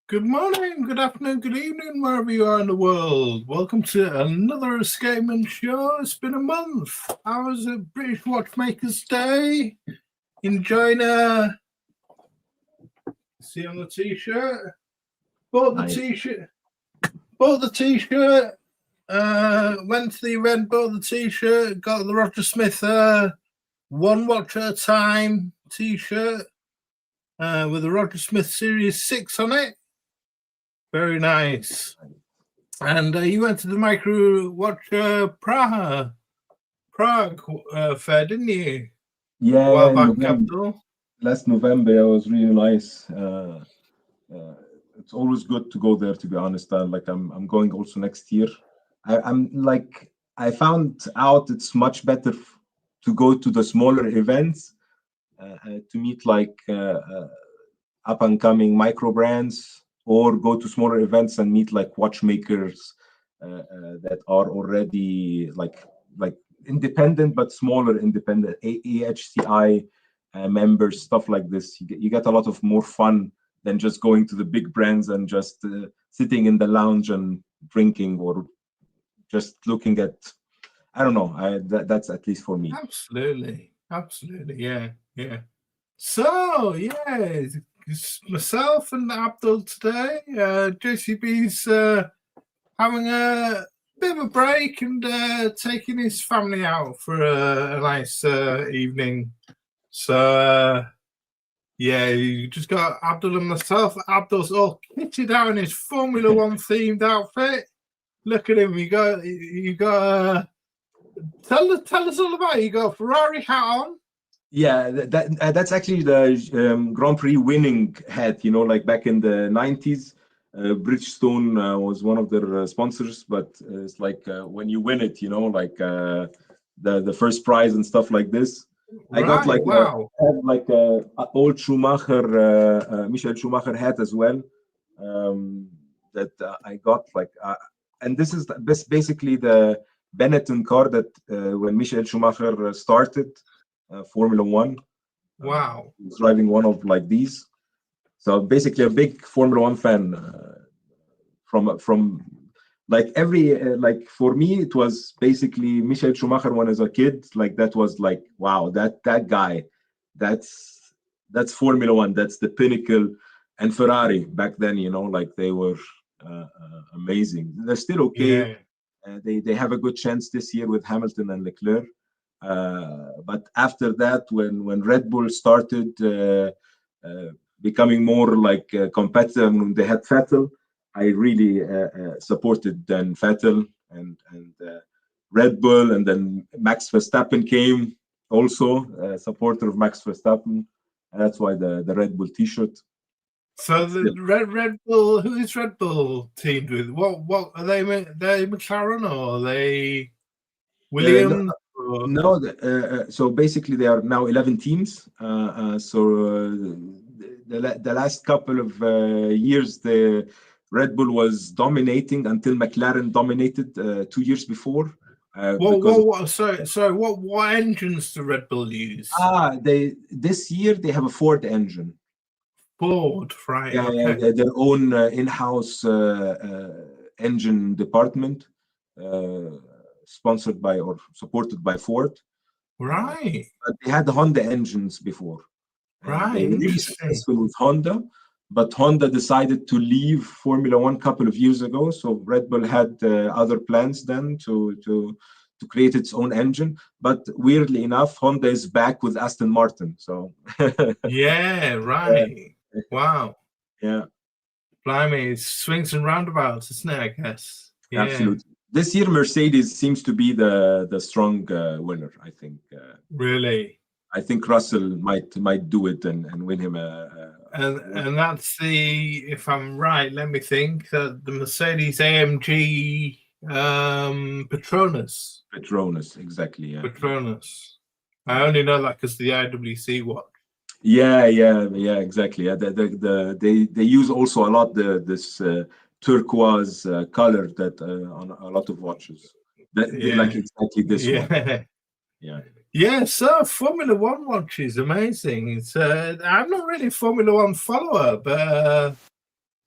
Good morning, good afternoon, good evening, wherever you are in the world. Welcome to another Escapement Show. It's been a month. How was it? British Watchmakers Day? Enjoying see on the t-shirt? Bought the t-shirt. Bought the t-shirt. Went to the event, bought the t-shirt, got the Roger Smith one watch at a time t-shirt with the Roger Smith Series 6 on it. Very nice. And you went to the Micro Watch Prague fair, didn't you? Yeah, While back, Abdul. Last November, it was really nice. It's always good to go there, to be honest. I'm going also next year. I found out it's much better to go to the smaller events to meet up and coming micro brands, or go to smaller events and meet like watchmakers that are already like independent, but smaller independent AHCI members, stuff like this. You get a lot of more fun than just going to the big brands and just sitting in the lounge and drinking, or just looking at, I don't know. That's at least for me. Absolutely, yeah. So yeah, it's myself and Abdul today. JCB's having a bit of a break and taking his family out for a nice evening. So yeah, you just got Abdul and myself. Abdul's all kitted out in his Formula One themed outfit. Look at him. You got. Tell us all about it. You got a Ferrari hat on. Yeah, that's actually the Grand Prix winning hat. You know, like back in the 90s, Bridgestone was one of their sponsors. But it's like when you win it, you know, like the first prize and stuff like this. Right, I got like wow. a old Schumacher, Michael Schumacher hat as well. That I got and this is basically the Benetton car that when Michael Schumacher started Formula One. Wow. He was driving one of like these. So basically a big Formula One fan from like every for me it was basically Michael Schumacher when I was a kid. Like that was like, wow, that guy, that's Formula One, that's the pinnacle. And Ferrari back then, you know, like they were amazing. They're still okay. Yeah. They have a good chance this year with Hamilton and Leclerc. But after that, when Red Bull started becoming more like competitive, when they had Vettel, I really supported then Vettel and Red Bull, and then Max Verstappen came also, supporter of Max Verstappen, and that's why the Red Bull T-shirt. So the Red Bull, who is Red Bull teamed with? What are they? They McLaren, or are they Williams? No, so basically they are now 11 teams. The last couple of years, the Red Bull was dominating until McLaren dominated 2 years before. Sorry, what engines do Red Bull use? This year they have a Ford engine. Ford, right? Yeah, okay. Their own in-house engine department. Sponsored by or supported by Ford, right? But they had the Honda engines before, right? They were really successful with Honda, but Honda decided to leave Formula One a couple of years ago. So Red Bull had other plans then to create its own engine. But weirdly enough, Honda is back with Aston Martin. So yeah, right. Yeah. Wow. Yeah. Blimey, it swings and roundabouts, isn't it? I guess. Yeah. Absolutely. This year, Mercedes seems to be the strong winner. I think. Really. I think Russell might do it and win him and that's the, if I'm right, let me think, the Mercedes AMG Petronas. Petronas, exactly. Yeah. Petronas. I only know that because the IWC watch. Yeah, exactly. Yeah, they use also a lot this turquoise color that on a lot of watches. They like exactly this one. Yeah, so Formula One watch is amazing. It's I'm not really a Formula One follower, but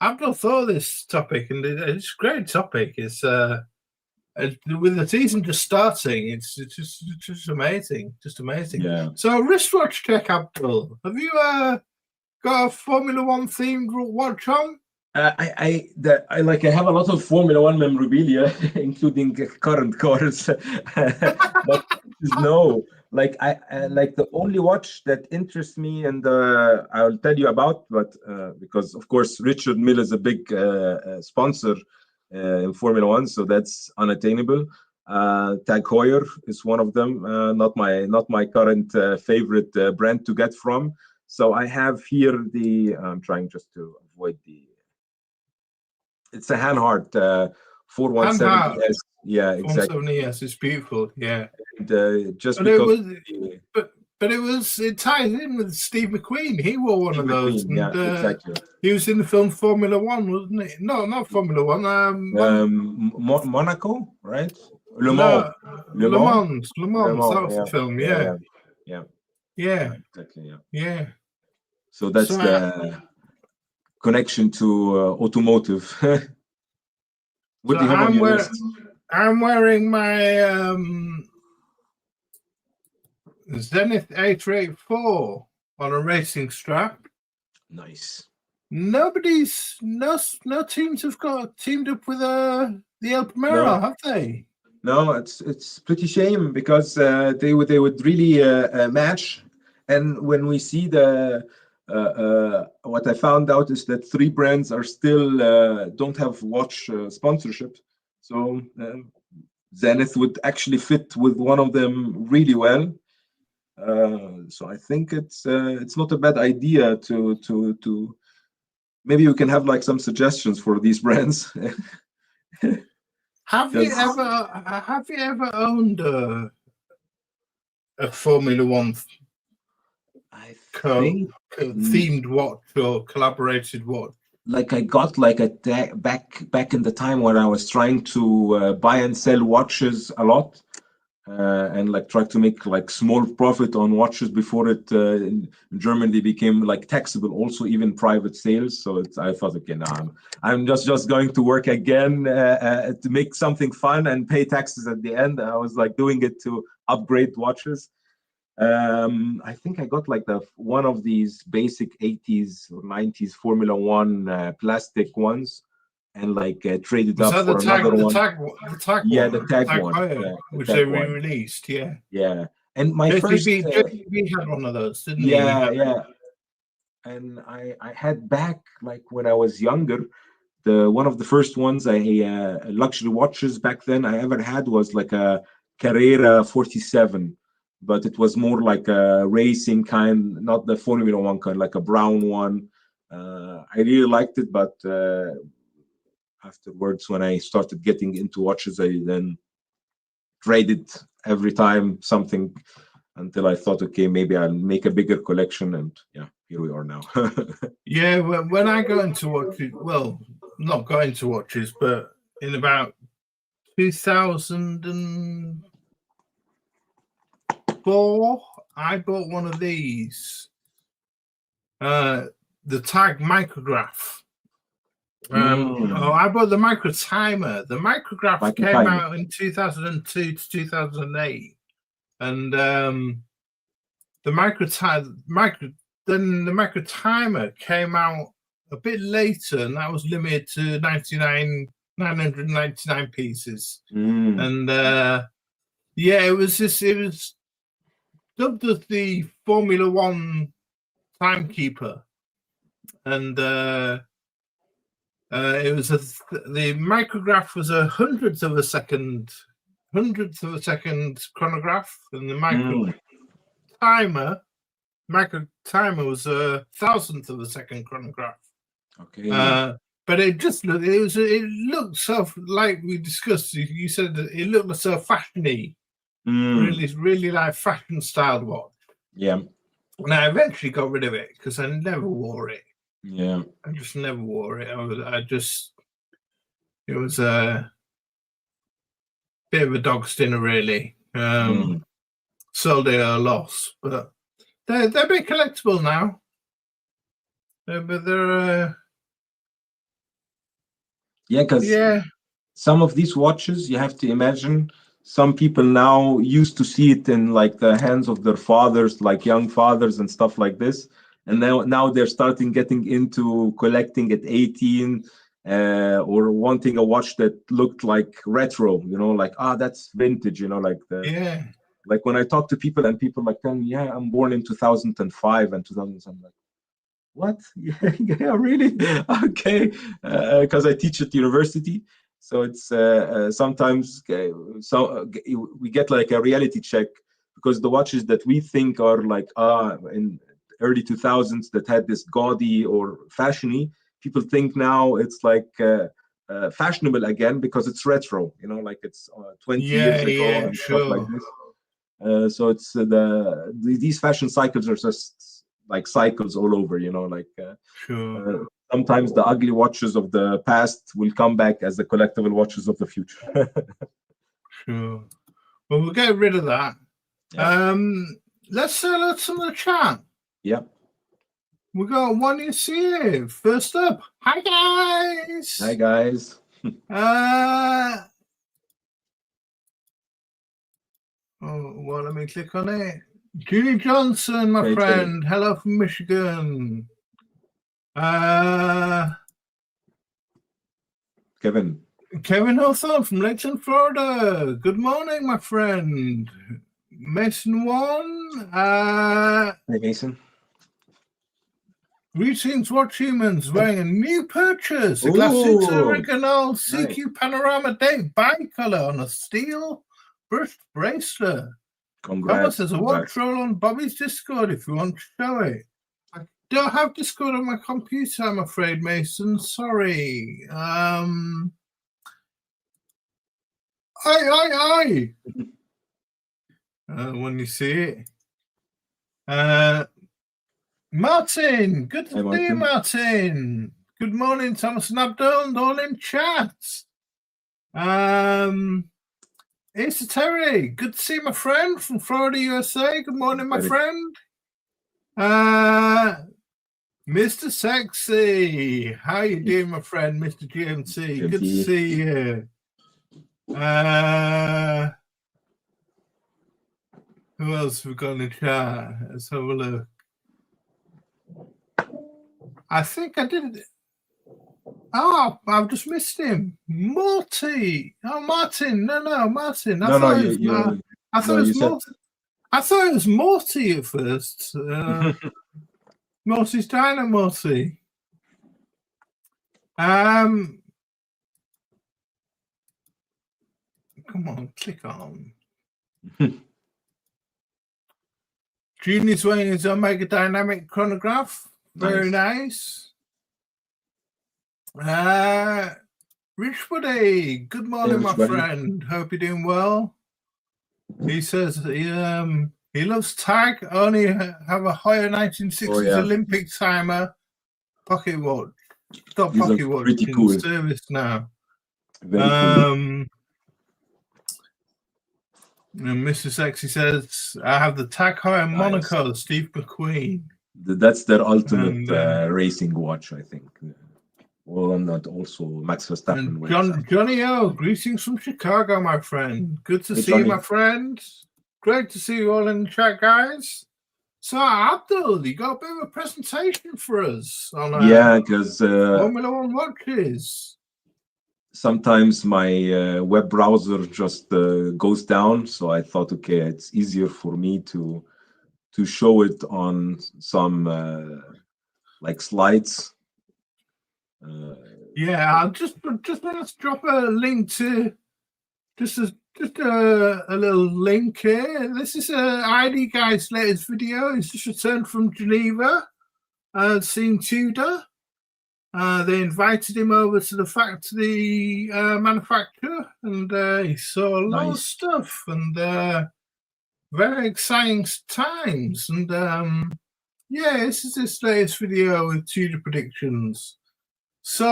Abdul thought this topic, and it's a great topic. It's with the season just starting, it's just amazing, just amazing. Yeah. So wristwatch tech, Abdul. Have you got a Formula One themed watch on? I have a lot of Formula One memorabilia, including current cars. But no, like the only watch that interests me, and I'll tell you about, but because of course Richard Mille is a big sponsor in Formula One, so that's unattainable. Tag Heuer is one of them. Not my current favorite brand to get from. So I have here the. I'm trying just to avoid the. It's a Hanhart 417S. Yeah, exactly. 470S, it's beautiful. Yeah. And, just but because. It ties in with Steve McQueen. He wore one of those. McQueen, and, yeah, exactly. He was in the film Formula One, wasn't he? No, not Formula One. Monaco, right? Le Mans. That was yeah. the film. Yeah. Exactly. Yeah. So that's the connection to automotive. What do you have on your list? I'm wearing my Zenith A384 on a racing strap. Nice. No teams have got teamed up with the El Primero, have they? No, it's pretty shame, because they would really match. And when we see the what I found out is that 3 brands are still don't have watch sponsorship. So Zenith would actually fit with one of them really well. So I think it's not a bad idea to maybe you can have like some suggestions for these brands. Have you ever owned a Formula One themed watch or collaborated watch? Like I got like back in the time when I was trying to buy and sell watches a lot, and like try to make like small profit on watches before it in Germany became like taxable, also even private sales. So I thought, okay, now I'm just going to work again to make something fun and pay taxes at the end. I was like doing it to upgrade watches. I think I got like one of these basic 80s or 90s Formula One plastic ones, and like traded up for another one. The tag one, which they re-released. Yeah. And my first JCB had one of those, didn't he? Yeah. And I had back, like when I was younger, one of the first ones luxury watches back then I ever had was like a Carrera 47. But it was more like a racing kind, not the Formula One kind, like a brown one. I really liked it, but afterwards, when I started getting into watches, I then traded every time something, until I thought, okay, maybe I'll make a bigger collection, and yeah, here we are now. Yeah, when I got into watches, well, not got into watches, but in about 2004, I bought one of these, the Tag Micrograph. I bought the Micro Timer. The Micrograph came out in 2002 to 2008, and the Micro Timer came out a bit later, and that was limited to 999 pieces. And it was dubbed as the Formula One timekeeper, and it was the Micrograph was a hundredth of a second chronograph, and the Micro Timer was a thousandth of a second chronograph. Okay. But it looked so, like we discussed. You said that it looked so fashiony, really like fashion styled watch. Yeah. And I eventually got rid of it because I never wore it. Yeah. I just never wore it. It was a bit of a dog stinner, really. Sold it at a loss, but they're a bit collectible now. But they're Yeah, because some of these watches, you have to imagine, some people now used to see it in like the hands of their fathers, like young fathers and stuff like this. And now they're starting getting into collecting at 18, or wanting a watch that looked like retro, like, that's vintage, like when I talk to people and people like tell me, yeah, I'm born in 2005 and 2000, I'm like, what? Yeah, really? Okay. Because I teach at university. So it's sometimes we get like a reality check, because the watches that we think are like in early 2000s that had this gaudy or fashiony, people think now it's like fashionable again because it's retro, like it's 20 years ago and stuff like this. So it's these fashion cycles are just like cycles all over, sometimes the ugly watches of the past will come back as the collectible watches of the future. Sure. Well, we'll get rid of that. Yeah. Let's say hello to some of the chat. Yeah. We got one you see. First up, hi guys. Hi guys. Well, let me click on it. Julie Johnson, my friend. Hello from Michigan. Kevin Hawthorne from Layton, Florida. Good morning, my friend. Mason One. Hey, Mason. Greetings, watch humans, wearing a new purchase, a Classics Original CQ Panorama Date bicolor on a steel brushed bracelet. Congrats. There's a watch roll on Bobby's Discord if you want to show it. I don't have Discord on my computer, I'm afraid, Mason. Sorry. Aye. When you see it. Martin, good to see you, Martin. Good morning, Thomas and Abdul, and all in chat. Asa Terry, good to see my friend from Florida, USA. Good morning, my friend. Mr. Sexy, how you doing, my friend, Mr. GMT? Good to see you. Who else have we got in the chat? Let's have a look. I think I did it. Oh, I've just missed him. Morty. Oh, Martin. No, Martin. I thought it was Morty at first. Morty's Dino Morty. Come on, click on. Junior's wearing his Omega Dynamic chronograph. Very nice. Rich Woody, good morning, my friend. Hope you're doing well. He says he loves tag, only have a higher 1960s Olympic timer pocket watch. Got pocket watch in service now. Very cool. And Mr. Sexy says, I have the Tag Heuer Monaco, Steve McQueen. That's their ultimate racing watch, I think. Well, not also Max Verstappen. Johnny O, greetings from Chicago, my friend. Good to see you, my friend. Great to see you all in the chat, guys. So, Abdul, you got a bit of a presentation for us on because Formula One watches. Sometimes my web browser just goes down, so I thought, okay, it's easier for me to show it on some like slides. I'll just want to drop a link to just a little link here. This is ID Guy's latest video. He's just returned from Geneva, seeing Tudor. They invited him over to the factory manufacturer, and he saw a lot of stuff, and very exciting times. And this is his latest video with Tudor predictions. So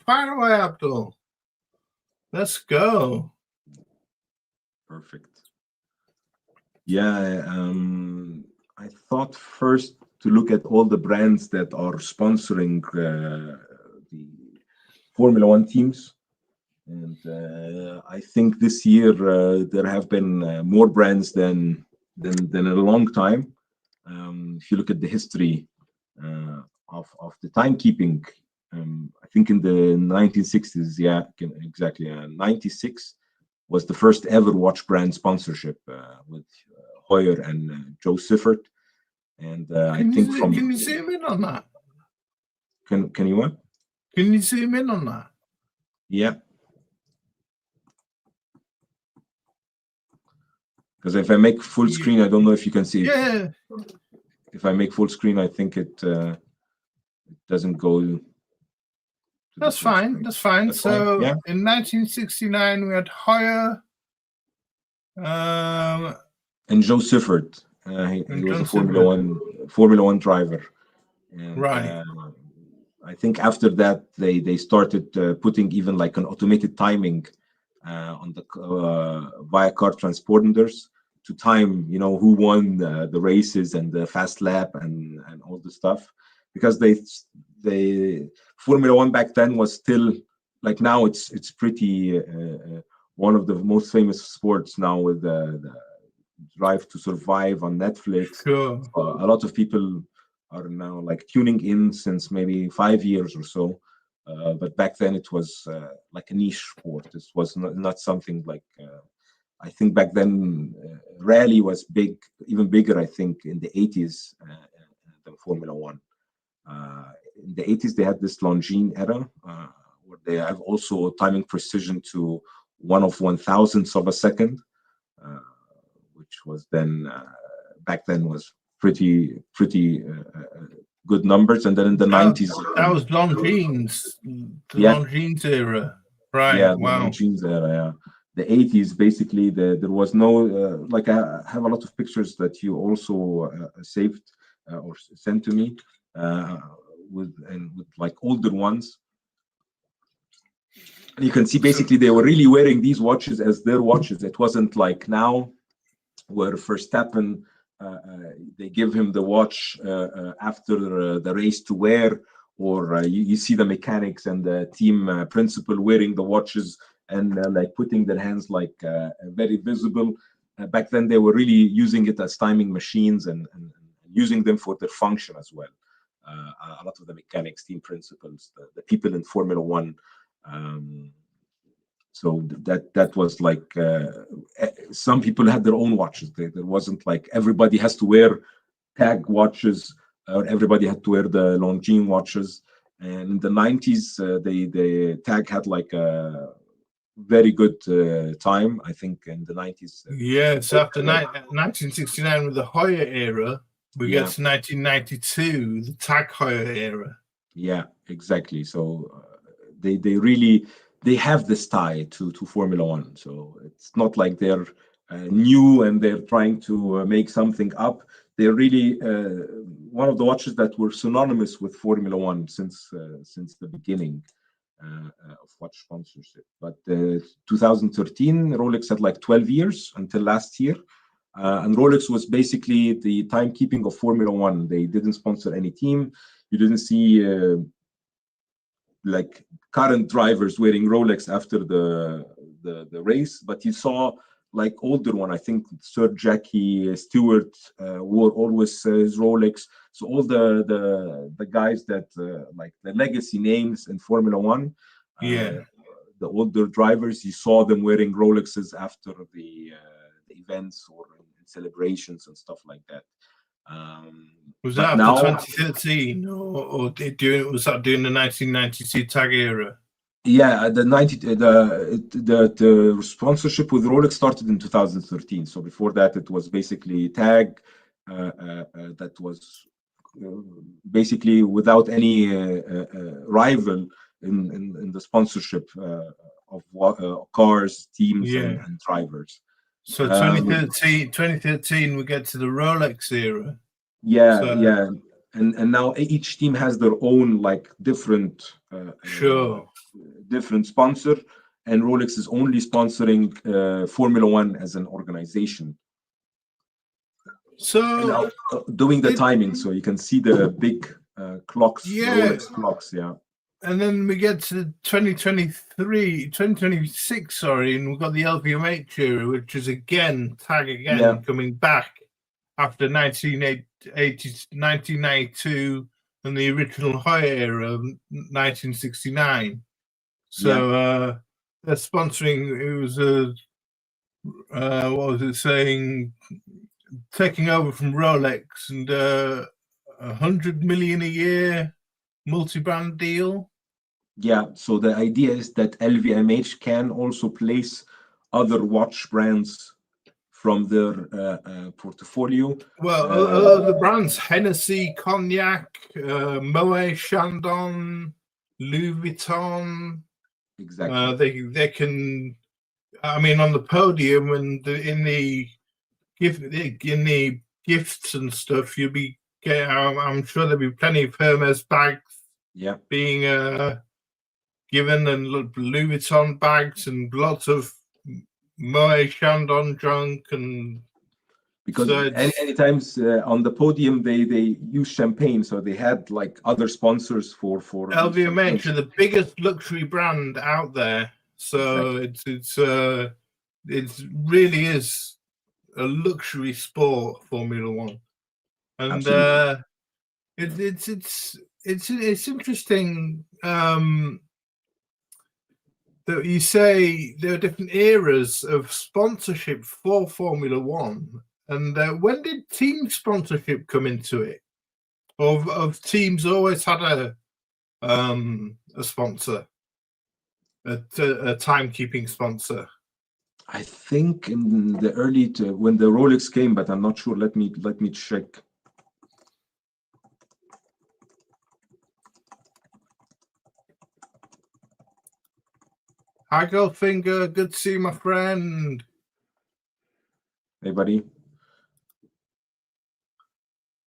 fire away, Abdul. Let's go. Perfect. I thought first to look at all the brands that are sponsoring the Formula One teams. And I think this year there have been more brands than in a long time. If you look at the history of the timekeeping, I think in the 1960s, yeah, exactly, 96 was the first ever watch brand sponsorship with Hoyer and Joe Siffert. And I think can you zoom in on that? Can you what? Can you zoom in on that? Yeah. Because if I make full screen, I don't know if you can see it. Yeah. If I make full screen, I think it doesn't go. That's fine. Screen. That's fine. That's so fine. Yeah. In 1969, we had Hoyer. And Joe Siffert. He was a Formula One driver. And, right. I think after that they started putting even like an automated timing on the via car transponders to time, you know, who won the races and the fast lap and all the stuff, because they Formula One back then was still like now it's pretty one of the most famous sports now with the Drive to Survive on Netflix. Sure. A lot of people are now like tuning in since maybe 5 years or so. But back then it was like a niche sport. This was not something like, I think back then rally was big, even bigger, I think, in the 80s than Formula One. In the 80s, they had this Longines era where they have also timing precision to 1/1000th of a second, which was then, back then was pretty good numbers. And then in the 90s, that was Longines, the Longines era, right? Yeah, wow. The Longines era. Yeah, the 80s basically. There was no like I have a lot of pictures that you also saved or sent to me with like older ones. And you can see basically they were really wearing these watches as their watches. It wasn't like now, where Verstappen they give him the watch after the race to wear, or you see the mechanics and the team principal wearing the watches and like putting their hands like very visible. Back then they were really using it as timing machines and using them for their function as well. A lot of the mechanics, team principals, the people in Formula One. So that was like some people had their own watches. There wasn't like everybody has to wear Tag watches or everybody had to wear the Longines watches. And in the 90s, the Tag had like a very good time. I think in the 90s. Yes, after 1969 with the Hoyer era, we get to 1992, the Tag Hoyer era. Yeah, exactly. So they really. They have this tie to Formula One, so it's not like they're new and they're trying to make something up. They're really one of the watches that were synonymous with Formula One since the beginning of watch sponsorship. But 2013, Rolex had like 12 years until last year, and Rolex was basically the timekeeping of Formula One. They didn't sponsor any team. You didn't see like current drivers wearing Rolex after the race, but you saw like older one. I think Sir Jackie Stewart wore always his Rolex. So all the guys that like the legacy names in Formula One, the older drivers, you saw them wearing Rolexes after the events or in celebrations and stuff like that. Was that after 2013, or was that during the 1992 Tag era? Yeah, the sponsorship with Rolex started in 2013. So before that, it was basically Tag that was basically without any rival in the sponsorship of cars, teams, and drivers. So 2013, we get to the Rolex era. Yeah. And now each team has their own like different different sponsor, and Rolex is only sponsoring Formula One as an organization. So doing the timing, so you can see the big clocks, the Rolex clocks. Yeah. and then we get to 2026, sorry, and we've got the LVMH era, which is again, tag again, coming back after 1992 and the original high era of 1969. So they're sponsoring, it was what was it saying, taking over from Rolex, and 100 million a year multi-brand deal. Yeah, so the idea is that LVMH can also place other watch brands from their portfolio. Well, the brands Hennessy, Cognac, Moet Chandon, Louis Vuitton. Exactly. They can, I mean, on the podium and in the gifts and stuff, you'll be getting, I'm sure there'll be plenty of Hermes bags being given, and Louis Vuitton bags, and lots of Moet Chandon junk, and because any times on the podium they use champagne, so they had like other sponsors for LVMH are the biggest luxury brand out there, so it really is a luxury sport, Formula One, and it's interesting that you say there are different eras of sponsorship for Formula One, and when did team sponsorship come into it? Of teams always had a sponsor, a timekeeping sponsor. I think in the early when the Rolex came, but I'm not sure. Let me check. Hi, Goldfinger. Good to see you, my friend. Hey, buddy.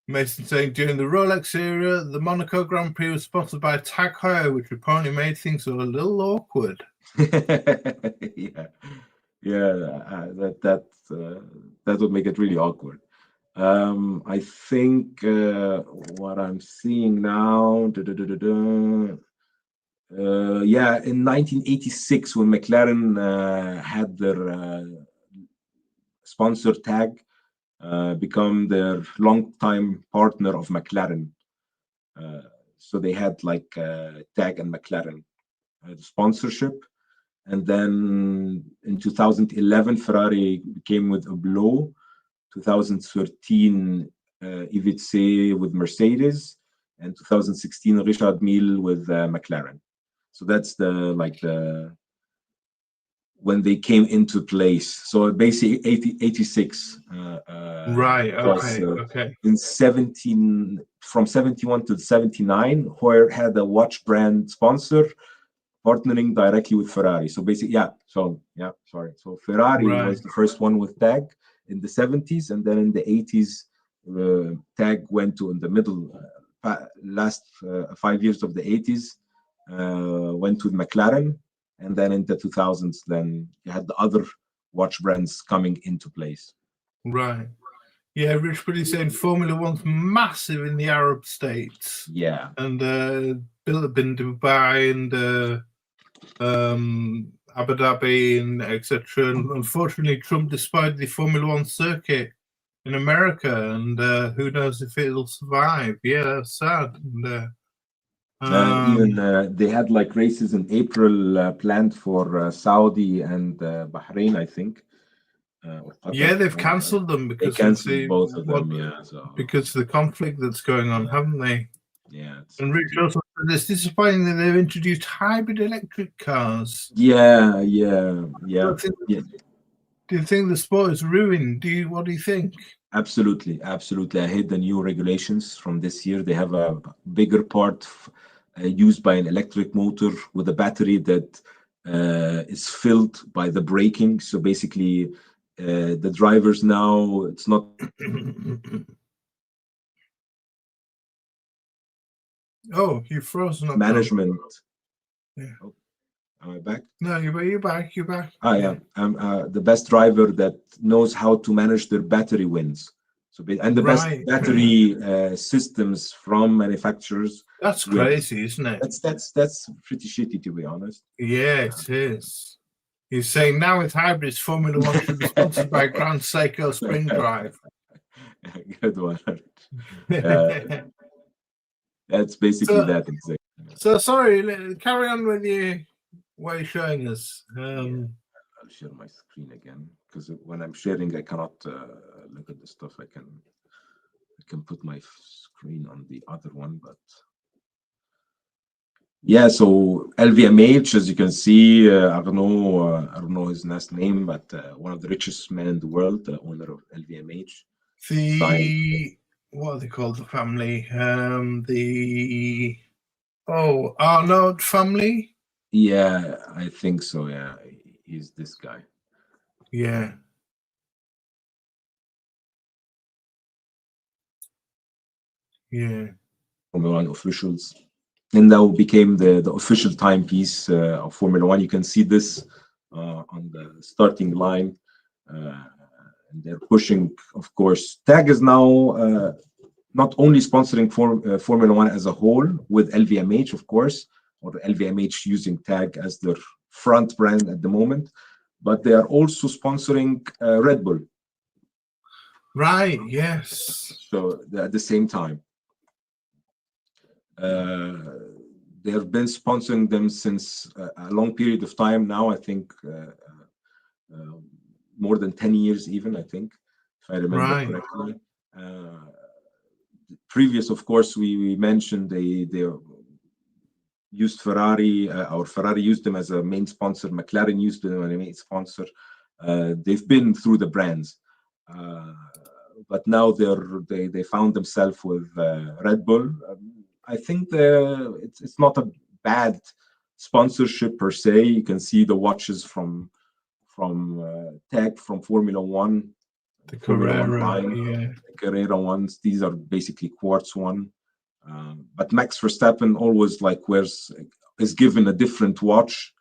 Mason saying during the Rolex era, the Monaco Grand Prix was sponsored by Tag Heuer, which apparently made things a little awkward. That would make it really awkward. I think what I'm seeing now. In 1986, when McLaren had their sponsor Tag become their longtime partner of McLaren. So they had like Tag and McLaren sponsorship. And then in 2011, Ferrari came with Hublot. 2013, Ivice with Mercedes. And 2016, Richard Mille with McLaren. So that's when they came into place. So basically 86. Right. Okay. In from 71 to 79, Heuer had a watch brand sponsor partnering directly with Ferrari. So basically, So Ferrari was the first one with Tag in the 70s, and then in the 80s, Tag went to in the middle, last 5 years of the 80s, went with McLaren, and then in the 2000s, then you had the other watch brands coming into place. Right. Yeah, Rich Pretty saying Formula One's massive in the Arab states. Yeah. And built up in Dubai and Abu Dhabi and etc. And unfortunately, Trump destroyed the Formula One circuit in America, and who knows if it'll survive. Yeah, that's sad. And, even they had like races in April planned for Saudi and Bahrain, I think. They've cancelled them because they canceled both of them. Because of the conflict that's going on, haven't they? Yeah. And Rich also said it's disappointing that they've introduced hybrid electric cars. Yeah. Do you think the sport is ruined? What do you think? Absolutely. I hate the new regulations from this year. They have a bigger part used by an electric motor with a battery that is filled by the braking. So basically, the drivers now, it's not Oh, you've frozen up. Management. Yeah. Oh, am I back? No, you're back. Yeah. I'm the best driver that knows how to manage their battery wins. So, and the best battery systems from manufacturers. That's crazy, isn't it? That's pretty shitty, to be honest. Yeah, it is. He's saying now with hybrids, Formula One should be sponsored by Grand Seiko Spring Drive. Good one. That's basically that exactly. So sorry, carry on with what you're showing us. I'll share my screen again, because when I'm sharing, I cannot look at the stuff. I can put my screen on the other one, but yeah. So LVMH, as you can see, I don't know his last name, but one of the richest men in the world, the owner of LVMH. What are they called? The family, Arnaud family. Yeah, I think so. Yeah, he's this guy. Yeah. Yeah. Formula One officials, and now became the official timepiece of Formula One. You can see this on the starting line, and they're pushing. Of course, TAG is now not only sponsoring Formula One as a whole with LVMH, of course, or LVMH using TAG as their front brand at the moment, but they are also sponsoring Red Bull. Right. Yes. So at the same time. They have been sponsoring them since a long period of time now. I think more than 10 years, even. I think, if I remember correctly. Previous, of course, we mentioned they used Ferrari, or Ferrari used them as a main sponsor. McLaren used them as a main sponsor. They've been through the brands, but now they found themselves with Red Bull. I think it's not a bad sponsorship per se. You can see the watches from TAG, from Formula One, the Carrera line, the Carrera ones. These are basically quartz one. But Max Verstappen always is given a different watch,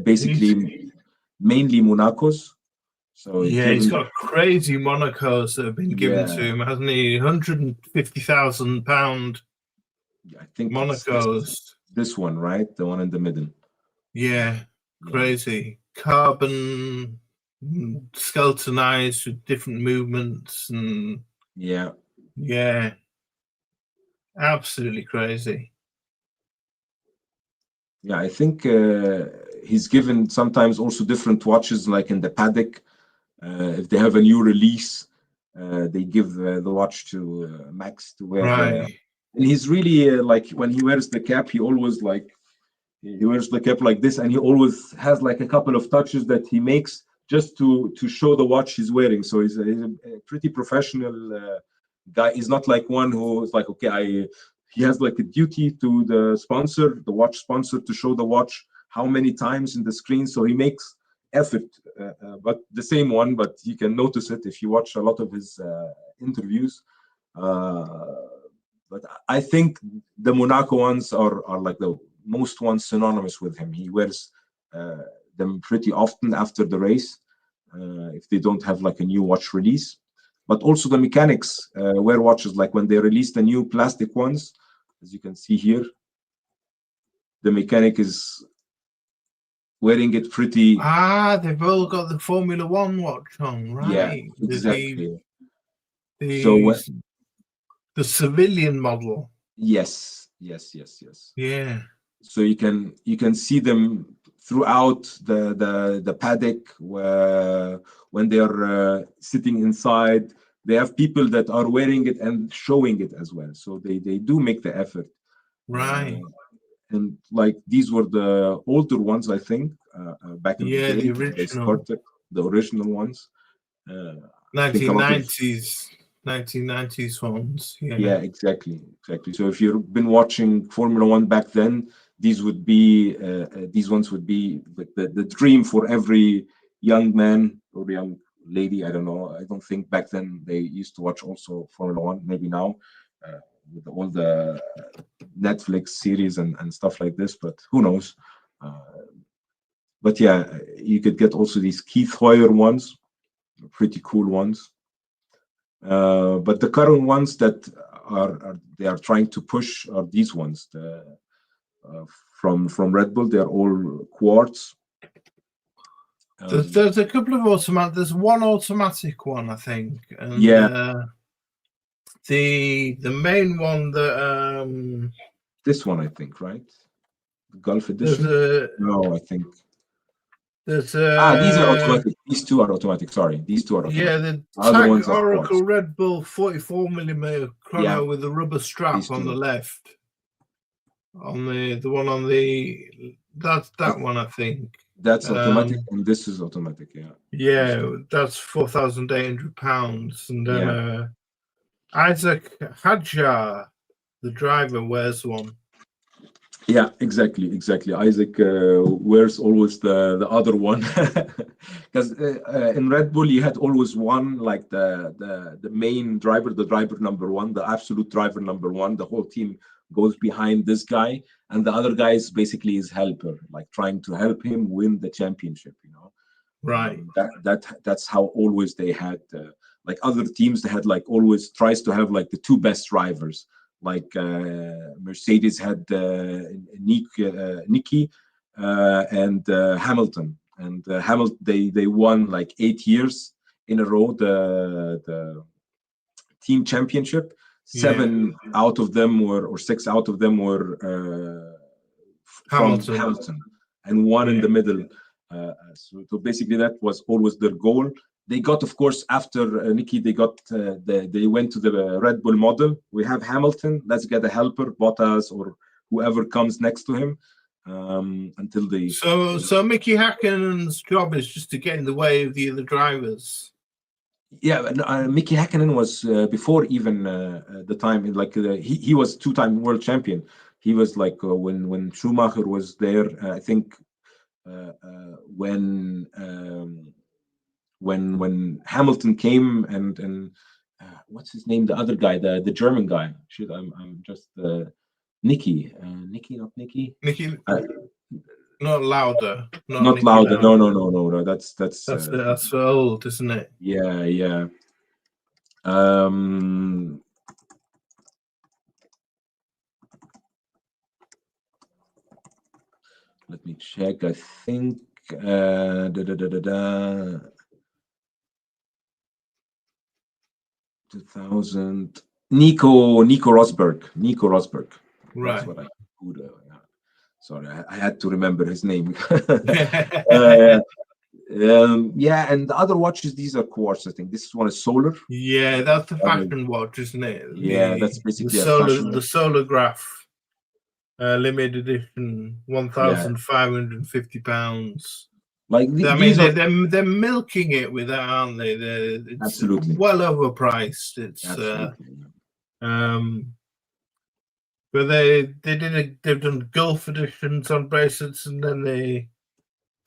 basically mainly Monacos. So he's got crazy Monacos that have been given to him, hasn't he? £150,000. I think Monacos. This one, right? The one in the middle. Yeah, crazy. Carbon, skeletonized with different movements, and yeah, absolutely crazy. Yeah, I think he's given sometimes also different watches, like in the Patek. If they have a new release, they give the watch to Max to wear. And he's really like, when he wears the cap, he always he wears the cap like this, and he always has like a couple of touches that he makes just to show the watch he's wearing. So he's a pretty professional guy. He's not like one who is like, okay, he has like a duty to the watch sponsor, to show the watch how many times in the screen. So he makes effort, but the same one. But you can notice it if you watch a lot of his interviews. But I think the Monaco ones are like the most ones synonymous with him. He wears them pretty often after the race, if they don't have like a new watch release. But also the mechanics wear watches, like when they released the new plastic ones, as you can see here. The mechanic is wearing it pretty. They've all got the Formula One watch on, right? Yeah, exactly. The civilian model. Yes. Yeah. So you can see them throughout the paddock, where when they are sitting inside, they have people that are wearing it and showing it as well. So they do make the effort. Right. And like these were the older ones, I think, back in the day. The original ones. 1990s ones. Yeah, exactly. So if you've been watching Formula One back then, these ones would be like the dream for every young man or young lady. I don't know. I don't think back then they used to watch also Formula One. Maybe now with all the Netflix series and stuff like this, but who knows? But yeah, you could get also these Keith Hoyer ones, pretty cool ones. But the current ones that they are trying to push are these ones. From Red Bull, they are all quartz. There's a couple of automatic. There's one automatic one, I think, and the main one that this one, I think, right? The Gulf Edition. No, I think there's these are automatic. These two are automatic. Sorry, these two are automatic. Yeah, the Tag Oracle Red Bull 44mm chrono with a rubber strap on the left. On the one on the that one, I think. That's automatic, and this is automatic. Yeah, that's £4,800, and then Isaac Hadjar, the driver, wears one. Yeah, exactly. Isaac wears always the other one, because in Red Bull you had always one, like the main driver, the driver number one, the absolute driver number one. The whole team goes behind this guy, and the other guy is basically his helper, like trying to help him win the championship. Right. That's how always they had like other teams. They had like always tries to have like the two best drivers. Like Mercedes had Nicky and Hamilton, and Hamilton they won like 8 years in a row the team championship. 7 out of them were, or 6 out of them were from Hamilton, and one in the middle. So basically that was always their goal. They got, of course, after Nicky, they got they went to the Red Bull model. We have Hamilton. Let's get a helper, Bottas or whoever comes next to him, until they. So Mickey Häkkinen's job is just to get in the way of the other drivers. Yeah, Mickey Häkkinen was before even the time. Like he was 2-time world champion. He was like when Schumacher was there. I think when Hamilton came and what's his name, the other guy, the German guy. I'm just Nicky, not Nicky. Nicky, not Lauda. Not Lauda. No. That's old, isn't it? Yeah. Let me check. I think 2000. Nico Rosberg. Right. That's what I would. Sorry, I had to remember his name. Yeah, and the other watches, these are quartz. I think this one is solar. Yeah, that's the fashion watch, isn't it? Yeah, that's basically the Solargraph limited edition, £1,550. Like they're milking it with that, aren't they? It's absolutely well overpriced. It's but they've done Gulf editions on bracelets, and then they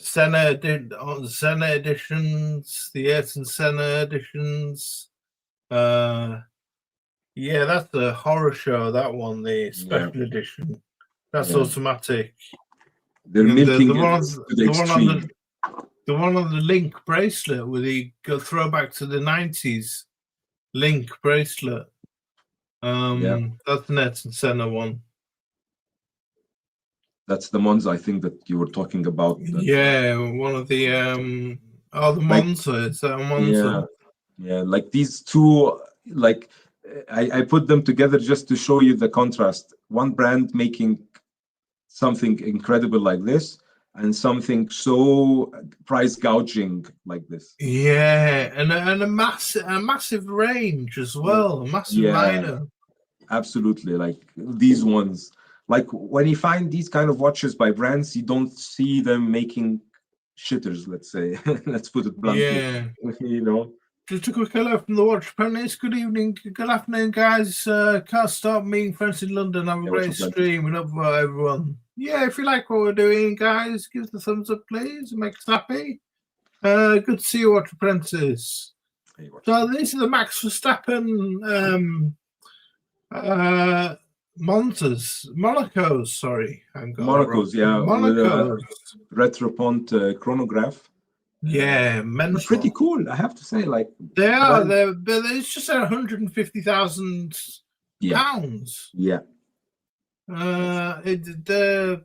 Senna did on Senna editions, the Ayrton Senna editions. Yeah, that's the horror show. That one, the special edition. That's automatic. They're milking it to the extreme. The one on the Link bracelet with the throwback to the 90s Link bracelet. That's the Ayrton Senna one. That's the ones I think that you were talking about. One of the the Monza. Is that a Monza? Yeah, like these two, like I put them together just to show you the contrast. One brand making something incredible like this, and something so price gouging like this. Yeah, and a massive range as well, a massive lineup. Absolutely, like these ones. Like when you find these kind of watches by brands, you don't see them making shitters. Let's say, let's put it bluntly. Yeah, Just a quick hello from the Watch Apprentice. Good evening, good afternoon, guys. Can't stop meeting friends in London. Have a great stream and up for everyone. Yeah, if you like what we're doing, guys, give us a thumbs up, please. It makes us happy. Good to see you, Watch Apprentice. So these are the Max Verstappen Monacos. Sorry, Monacos, yeah. Monacos. Retropont chronograph. Yeah, They're pretty mental. cool, I have to say. Like They are. when, It's just 150,000 yeah, pounds. yeah, The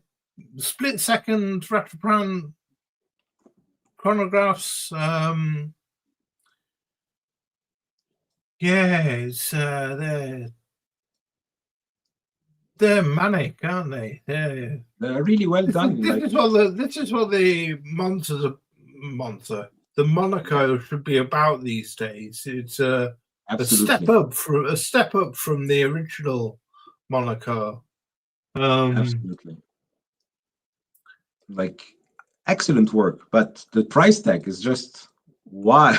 split-second Rattrapant chronographs. Yeah, it's they're manic, aren't they? they're really well done. This Like is what the the Monaco should be about these days. It's a step absolutely, up from the original Monaco. absolutely. Like excellent work, but the price tag is just why?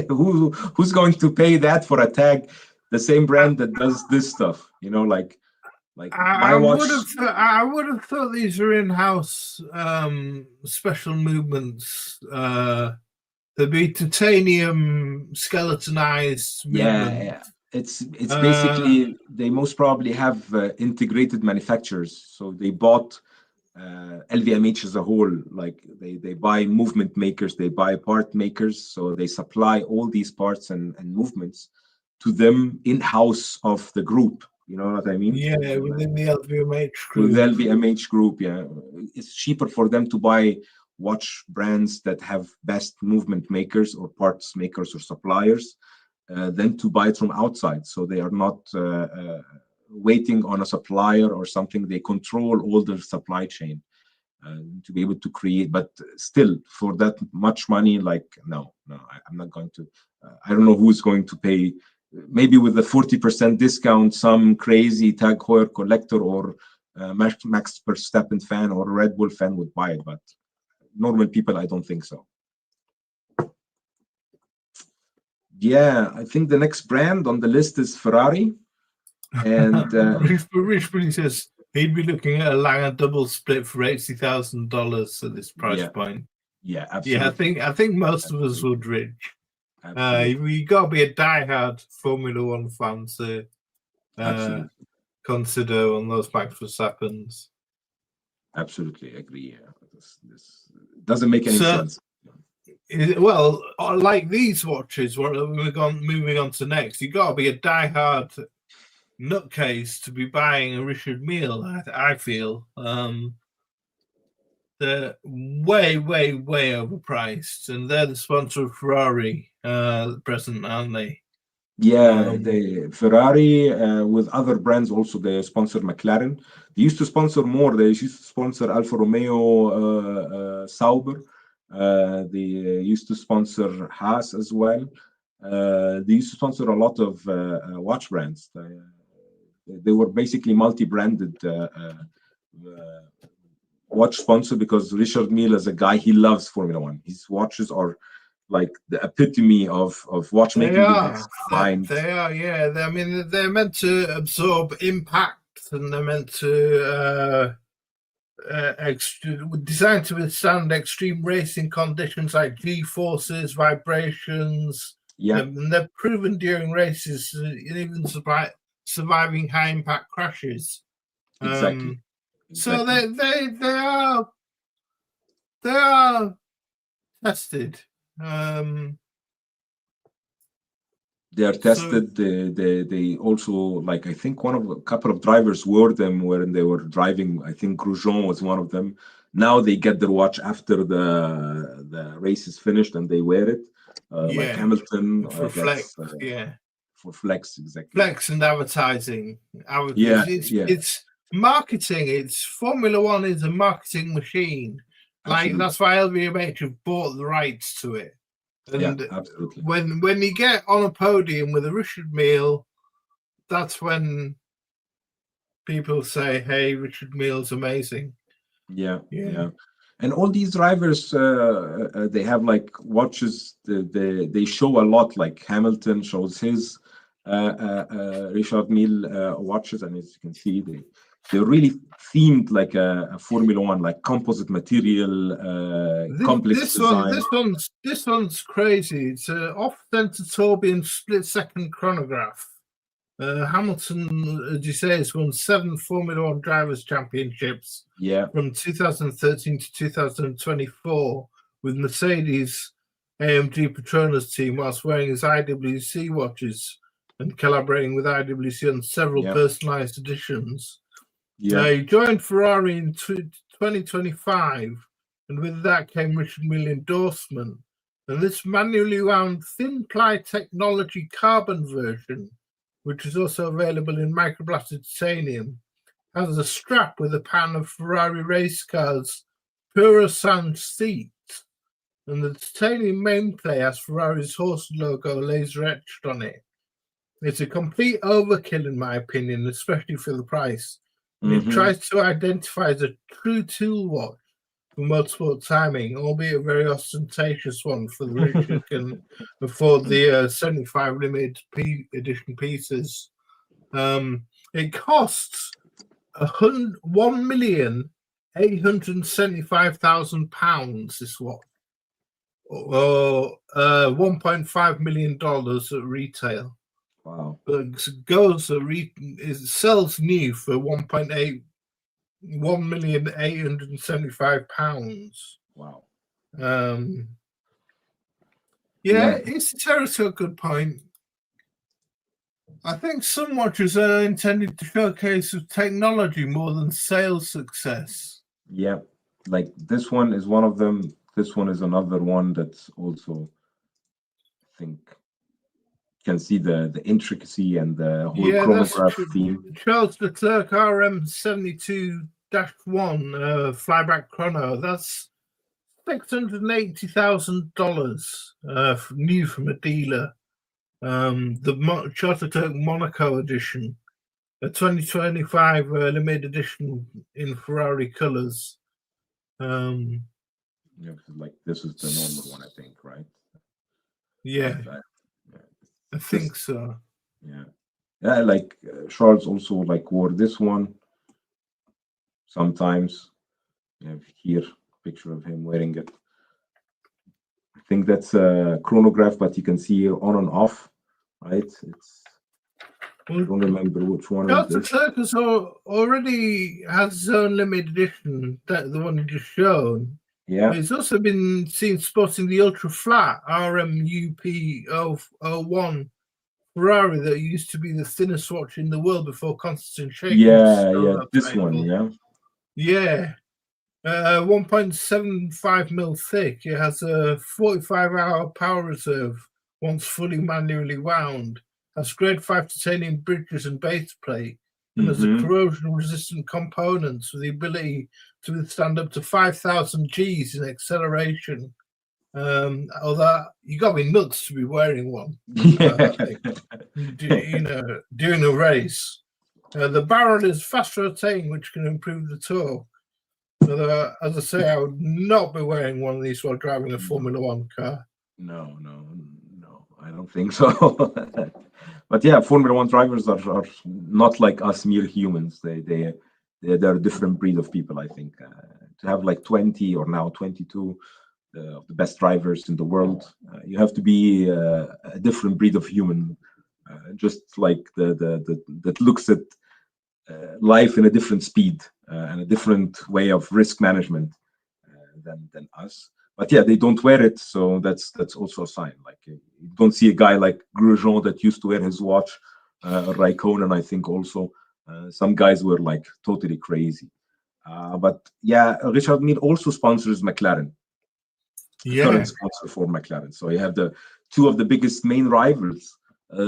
Who's going to pay that for a tag? The same brand that does this stuff, you know, like my watch. I would have thought these were in-house special movements. There'd be titanium skeletonized movement. Yeah, it's basically they most probably have integrated manufacturers, so they bought LVMH as a whole. Like they buy movement makers, they buy part makers, so they supply all these parts and movements to them in-house of the group. You know what I mean? Yeah, within the LVMH With group. LVMH group, yeah, it's cheaper for them to buy watch brands that have best movement makers or parts makers or suppliers than to buy it from outside. So they are not waiting on a supplier or something. They control all the supply chain to be able to create. But still, for that much money, like no, I'm not going to. I don't know who's going to pay. Maybe with the 40% discount, some crazy Tag Heuer collector or Max Verstappen fan or Red Bull fan would buy it, but normal people, I don't think so. Yeah, I think the next brand on the list is Ferrari. And Rich says he'd be looking at a Langer double split for $80,000 at this price point. Yeah, absolutely. Yeah, I think most of us would, Rich. You got to be a diehard Formula One fan to consider on those Max Verstappens. Absolutely agree. Yeah. This doesn't make any sense. Well, like these watches, what moving on to next, you got to be a diehard nutcase to be buying a Richard Mille. I feel they're way overpriced, and they're the sponsor of Ferrari at present, aren't they? Yeah, the Ferrari with other brands also, they sponsor McLaren. They used to sponsor more. They used to sponsor Alfa Romeo, Sauber. They used to sponsor Haas as well. They used to sponsor a lot of watch brands. They were basically multi-branded watch sponsor because Richard Mille is a guy, he loves Formula One. His watches are like the epitome of watchmaking. They are, yeah. I mean, they're meant to absorb impact, and they're meant to designed to withstand extreme racing conditions like G-forces, vibrations. Yeah, and they're proven during races, even surviving high impact crashes. Exactly. So they are tested. They are tested. They also, like, I think a couple of drivers wore them when they were driving. I think Grosjean was one of them. Now they get their watch after the race is finished and they wear it. Like Hamilton for flex, for flex, exactly. Flex and advertising. It's marketing. It's Formula One is a marketing machine. Like that's why LVMH have bought the rights to it. And absolutely. When you get on a podium with a Richard Mille, that's when people say, "Hey, Richard Mille's amazing." Yeah. And all these drivers, they have like watches. They show a lot. Like Hamilton shows his Richard Mille watches, and as you can see, they're really themed like a Formula One, like composite material, complex design. This one's crazy. It's an off-center Tourbillon split-second chronograph. Hamilton, as you say, has won 7 Formula One Drivers' Championships. Yeah. From 2013 to 2024, with Mercedes AMG Petronas team whilst wearing his IWC watches and collaborating with IWC on several personalized editions. He joined Ferrari in 2025, and with that came Richard Mille endorsement. And this manually wound thin ply technology carbon version, which is also available in microblasted titanium, has a strap with a pattern of Ferrari race cars' Purosangue seat, and the titanium nameplate has Ferrari's horse logo laser etched on it. It's a complete overkill, in my opinion, especially for the price. And it tries to identify as a true tool watch for motorsport timing, albeit a very ostentatious one for the rich who can afford the 75 limited edition pieces. It costs £1,875,000, this watch, or $1.5 million at retail. Wow. But it sells new for £1,875,000. Wow. It's to a good point. I think some watches are intended to showcase technology more than sales success. Yeah, like this one is one of them. This one is another one that's also, I think, can see the intricacy and the whole chronograph theme. Charles Leclerc RM72-1 flyback chrono. That's $680,000 new from a dealer. The Charles Leclerc Monaco edition, a 2025 limited edition in Ferrari colors. Like this is the normal one, I think, right? I think so. Like Charles also like wore this one sometimes. You have here a picture of him wearing it. I think that's a chronograph, but you can see on and off, right? I don't remember which one. Charles Leclerc already has his own limited edition, the one you just shown. Yeah. He's also been seen sporting the ultra flat RMUP-01 Ferrari that used to be the thinnest watch in the world before Constantine Shakin. This one, 1.75 mil thick. It has a 45-hour power reserve once fully manually wound. Has grade 5 titanium bridges and base plate, and has a corrosion-resistant components with the ability to withstand up to 5,000 Gs in acceleration. Although you got to be nuts to be wearing one, during a race. The barrel is fast rotating, which can improve the torque. Although, as I say, I would not be wearing one of these while driving a Formula One car. No, I don't think so. But yeah, Formula One drivers are not like us mere humans. They're a different breed of people, I think. To have like 20 or now 22 of the best drivers in the world, you have to be a different breed of human, just like that looks at life in a different speed and a different way of risk management than us. But yeah, they don't wear it, so that's also a sign. Like you don't see a guy like Grosjean that used to wear his watch, Raikkonen, I think also. Some guys were like totally crazy. But yeah, Richard Mille also sponsors McLaren. Current sponsor for McLaren. So you have the two of the biggest main rivals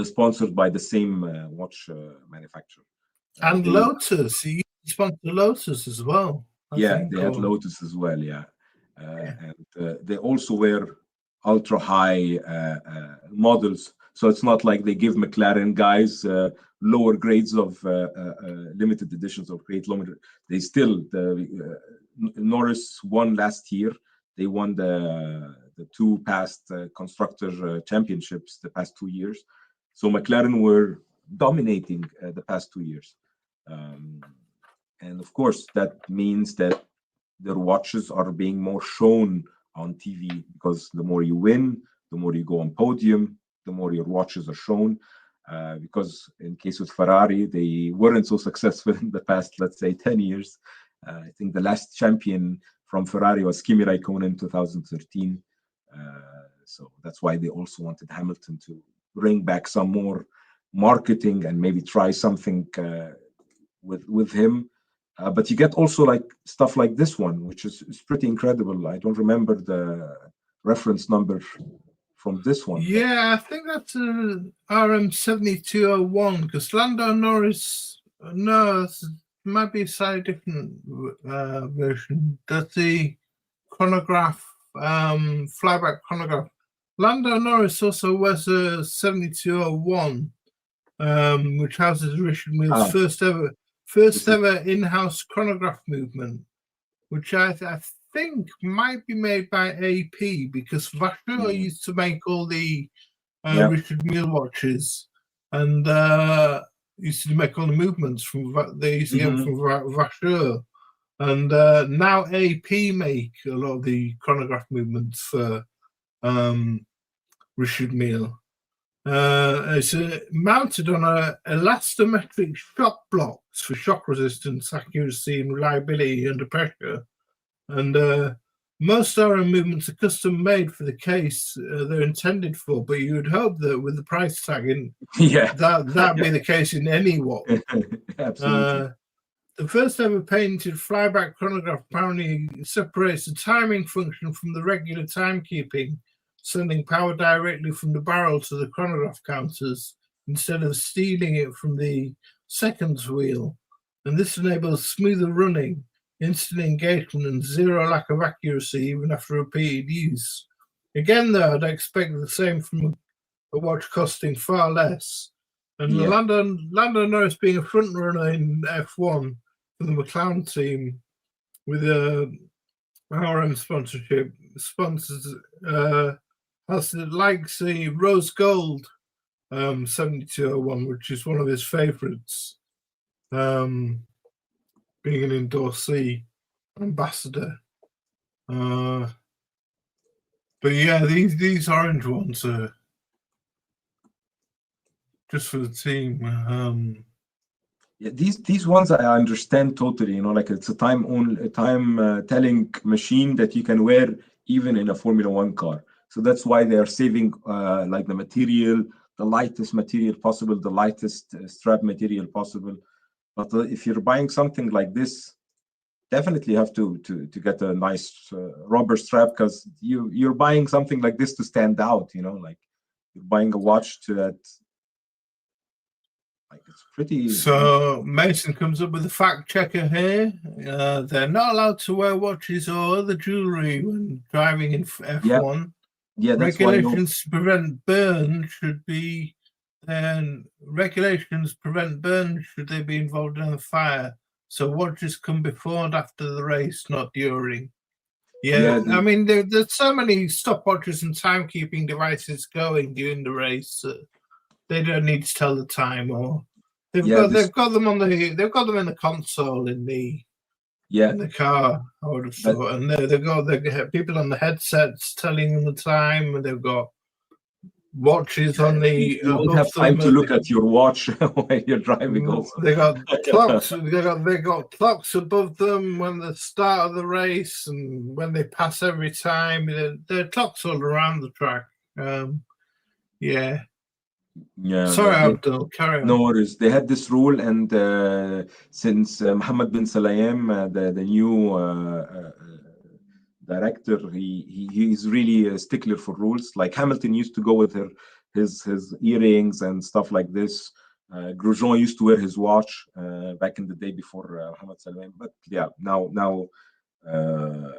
sponsored by the same watch manufacturer. And Lotus, he sponsored Lotus as well. They had Lotus as well, and they also wear ultra high models. So it's not like they give McLaren guys lower grades of limited editions of great kilometer. They still Norris won last year. They won the two past constructor championships the past 2 years. So McLaren were dominating the past 2 years. And of course, that means that their watches are being more shown on TV, because the more you win, the more you go on podium, the more your watches are shown. Because in case of Ferrari, they weren't so successful in the past, let's say, 10 years. I think the last champion from Ferrari was Kimi Raikkonen in 2013. So that's why they also wanted Hamilton to bring back some more marketing and maybe try something with him. But you get also like stuff like this one, which is pretty incredible. I don't remember the reference number from this one. Yeah, I think that's a RM7201 because Lando Norris. No, it might be a slightly different version. That's the chronograph, flyback chronograph. Lando Norris also wears a 7201, which houses Richard Mill's first ever in-house chronograph movement, which I think might be made by AP because Vachur used to make all the Richard Mille watches, and used to make all the movements from they used to get them from Vachur, and now AP make a lot of the chronograph movements for Richard Mille. It's mounted on a elastometric shock blocks for shock resistance, accuracy, and reliability under pressure. And most RM movements are custom made for the case they're intended for, but you would hope that with the price tag in, that'd be the case in any watch. Absolutely. The first ever painted flyback chronograph apparently separates the timing function from the regular timekeeping, sending power directly from the barrel to the chronograph counters instead of stealing it from the seconds wheel. And this enables smoother running, instant engagement, and zero lack of accuracy even after repeated use. Again, though, I'd expect the same from a watch costing far less. And Lando Norris being a front runner in F1 for the McLaren team with a RM sponsorship, sponsors has likes the rose gold 7201, which is one of his favorites, being an endorsee ambassador. But yeah, these orange ones are just for the team. Yeah, these ones I understand totally. You know, like it's a time telling machine that you can wear even in a Formula One car. So that's why they are saving like the material, the lightest material possible, the lightest strap material possible. But if you're buying something like this, definitely have to get a nice rubber strap, because you're buying something like this to stand out. You know, like you're buying a watch to that. Like it's pretty. So Mason comes up with a fact checker here. They're not allowed to wear watches or other jewelry when driving in F1. Yeah, that's regulations to prevent burn should be. And regulations prevent burn should they be involved in a fire. So watches come before and after the race, not during. I mean, there's so many stopwatches and timekeeping devices going during the race. They don't need to tell the time, or they've got them in the console in the car. I would have thought, and they've got people on the headsets telling them the time, and they've got watches on the. You don't have time to look at your watch while you're driving. Also, they got clocks. They got clocks above them when the start of the race and when they pass every time. There are clocks all around the track. Sorry, Abdul, carry on. No worries. They had this rule, and since Mohammed bin Sulayem, the new director, he's really a stickler for rules. Like Hamilton used to go with his earrings and stuff like this. Grosjean used to wear his watch back in the day before Mohammed Sulayem. But yeah, now the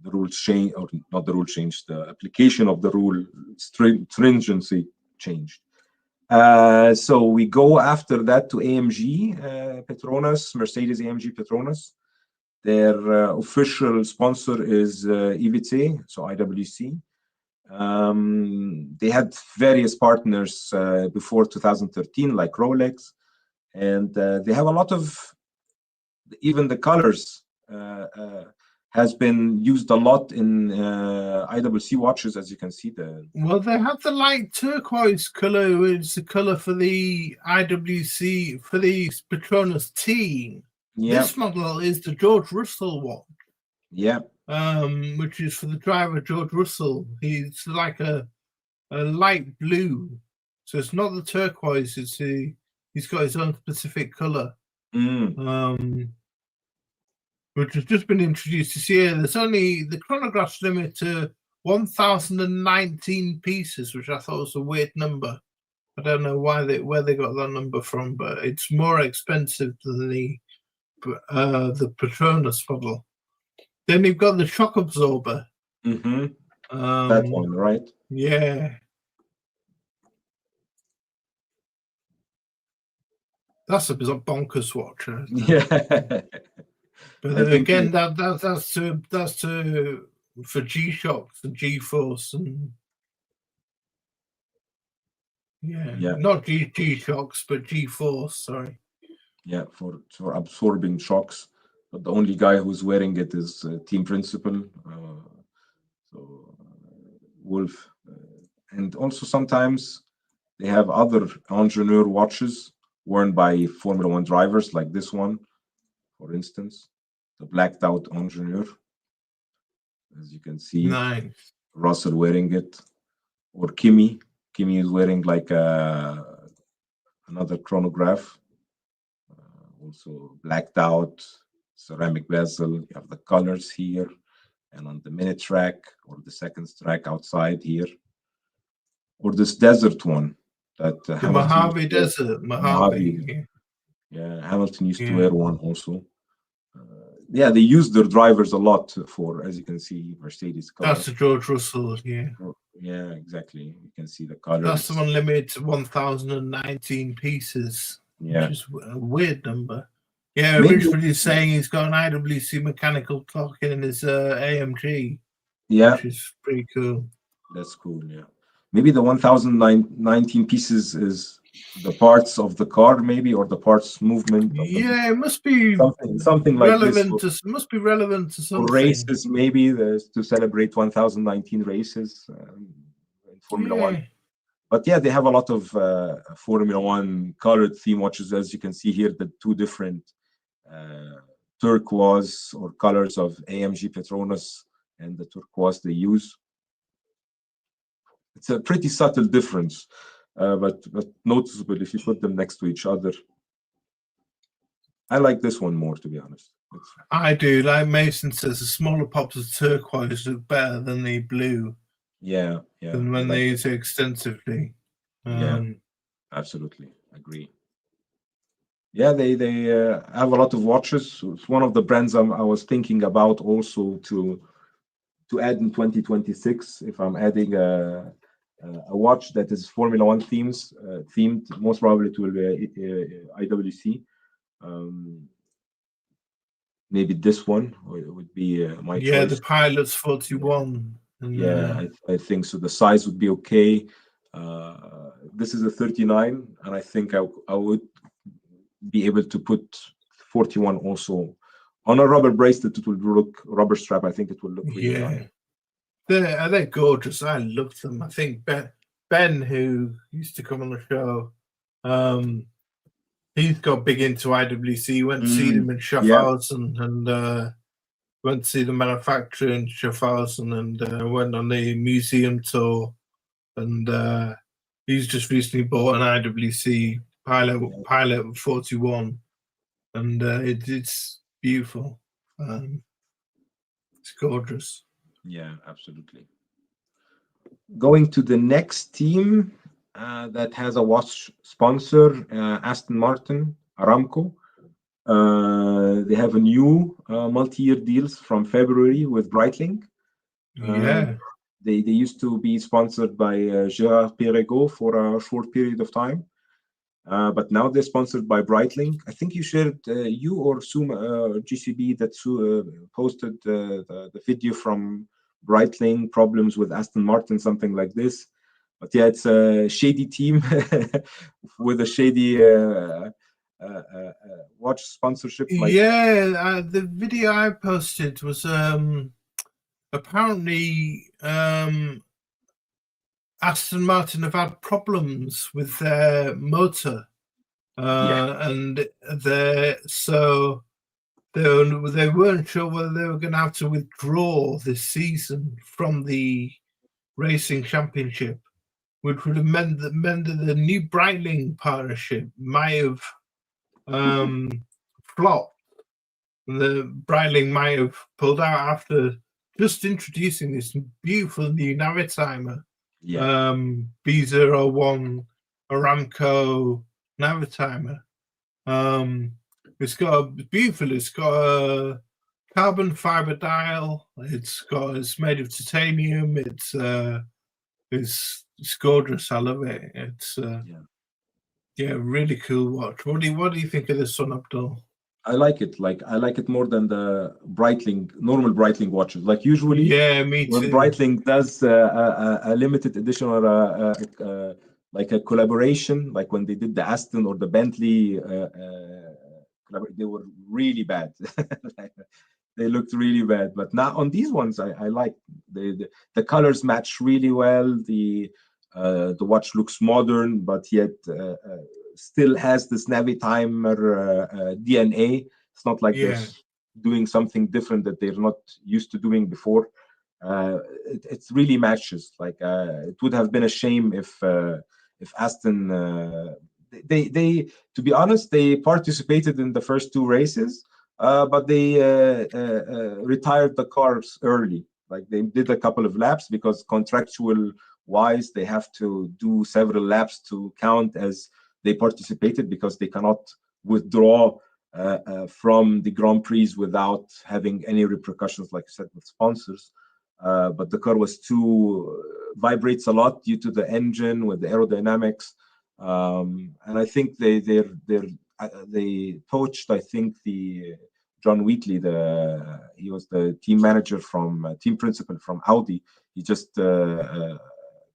rules change, or not the rule changed. The application of the rule stringency changed. So we go after that to AMG Petronas, Mercedes AMG Petronas. Their official sponsor is IWC, so IWC. They had various partners before 2013, like Rolex, and they have a lot of, even the colors has been used a lot in IWC watches, as you can see. Well, they have the light turquoise color, which is the color for the IWC, for the Petronas team. Yeah. This model is the George Russell one. Yeah. which is for the driver George Russell. He's like a light blue, so it's not the turquoise. He's got his own specific color, which has just been introduced this year. There's only the chronograph's limit to 1,019 pieces, which I thought was a weird number. I don't know where they got that number from, but it's more expensive than the Patronus model. Then you've got the shock absorber. That one, right? Yeah. That's a bizarre bonkers watch. Yeah. But then again, that's for G-Shocks and G-Force and not G-Shocks, but G-Force, sorry. Yeah, for absorbing shocks. But the only guy who's wearing it is team principal, Wolf. And also sometimes they have other ingenieur watches worn by Formula One drivers, like this one, for instance, the blacked out ingenieur. As you can see, nice. Russell wearing it, or Kimi. Kimi is wearing like another chronograph, also blacked out, ceramic bezel. You have the colors here, and on the minute track or the seconds track outside here, or this desert one that the Mojave Desert. Mojave. Yeah, Hamilton used to wear one also. Yeah, they use their drivers a lot for, as you can see, Mercedes color. That's the George Russell, yeah. Yeah, exactly. You can see the colors. That's the one limited to 1,019 pieces, which is a weird number. Yeah, originally saying he's got an IWC mechanical clock in his AMG. Yeah. Which is pretty cool. That's cool, yeah. Maybe the 1,019 pieces is the parts of the car, maybe, or the parts movement. Yeah, it must be something like relevant this. It must be relevant to something. For races, maybe, to celebrate 1,019 races in Formula One. But yeah, they have a lot of Formula One colored theme watches, as you can see here, the two different turquoise or colors of AMG Petronas and the turquoise they use. It's a pretty subtle difference, but noticeable if you put them next to each other. I like this one more, to be honest. I do. Like Mason says, the smaller pops of turquoise look better than the blue. Yeah. Than when they use it extensively. Yeah, absolutely. Agree. Yeah, they have a lot of watches. It's one of the brands I was thinking about also to add in 2026. If I'm adding a watch that is Formula One themed, most probably it will be IWC. Maybe this one would be my choice. Yeah, the Pilot's 41. Yeah, I think so. The size would be okay. This is a 39, and I think I would be able to put 41 also on a rubber bracelet. It will look rubber strap. I think it will look really nice. They're gorgeous. I love them. I think Ben, who used to come on the show, he's got big into IWC. Went to see them in Schaffhausen and went to see the manufacturer in Schaffhausen and went on the museum tour. And he's just recently bought an IWC Pilot 41, and it's beautiful. It's gorgeous. Yeah, absolutely. Going to the next team that has a watch sponsor, Aston Martin, Aramco. They have a new multi-year deals from February with Breitling. They used to be sponsored by Gérard Perregaux for a short period of time. But now they're sponsored by Breitling. I think you shared, you or Suma, GCB, that posted the video from Breitling, problems with Aston Martin, something like this. But yeah, it's a shady team with a shady watch sponsorship. The video I posted was apparently Aston Martin have had problems with their motor, and so they weren't sure whether they were going to have to withdraw this season from the racing championship, which would have meant that the new Breitling partnership might have flopped. The Breitling might have pulled out after just introducing this beautiful new Navitimer, B01 Aramco Navitimer. It's got a carbon fiber dial. It's made of titanium. It's gorgeous. I love it. It's really cool watch. What do you think of this one, Abdul? I like it. I like it more than the normal Breitling watches. Like usually, me too. when Breitling does a limited edition or like a collaboration, like when they did the Aston or the Bentley, they were really bad. They looked really bad. But now on these ones, I like the colors match really well. The watch looks modern, but yet still has this Navitimer DNA. It's not like they're doing something different that they're not used to doing before. It really matches. Like it would have been a shame if Aston they to be honest, they participated in the first two races, but they retired the cars early. Like they did a couple of laps because contractual wise they have to do several laps to count as they participated, because they cannot withdraw from the Grand Prix without having any repercussions, like I said, with sponsors. But the car was too vibrates a lot due to the engine with the aerodynamics, and I think they poached, I think, the John Wheatley, he was the team manager from team principal from Audi. He just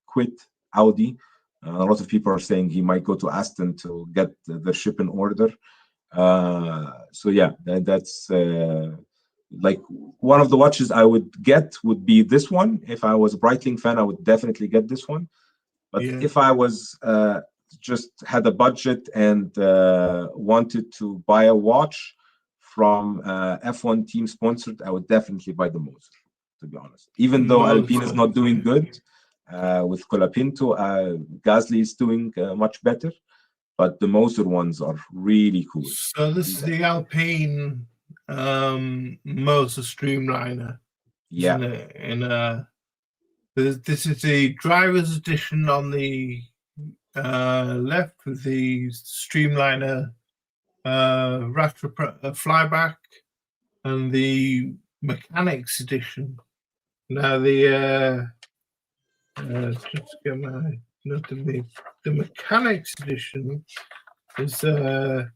quit Audi. A lot of people are saying he might go to Aston to get their ship in order. So yeah, that's like one of the watches I would get would be this one. If I was a Breitling fan, I would definitely get this one. But if I was just had a budget and wanted to buy a watch from F1 team sponsored, I would definitely buy the Moser, to be honest. Even though Alpine is not doing good with Colapinto, Gasly is doing much better, but the Moser ones are really cool. So this is the Alpine Moser Streamliner. Yeah. This is the driver's edition on the left with the Streamliner flyback, and the Mechanics edition. Now the just get my note of the Mechanics edition is the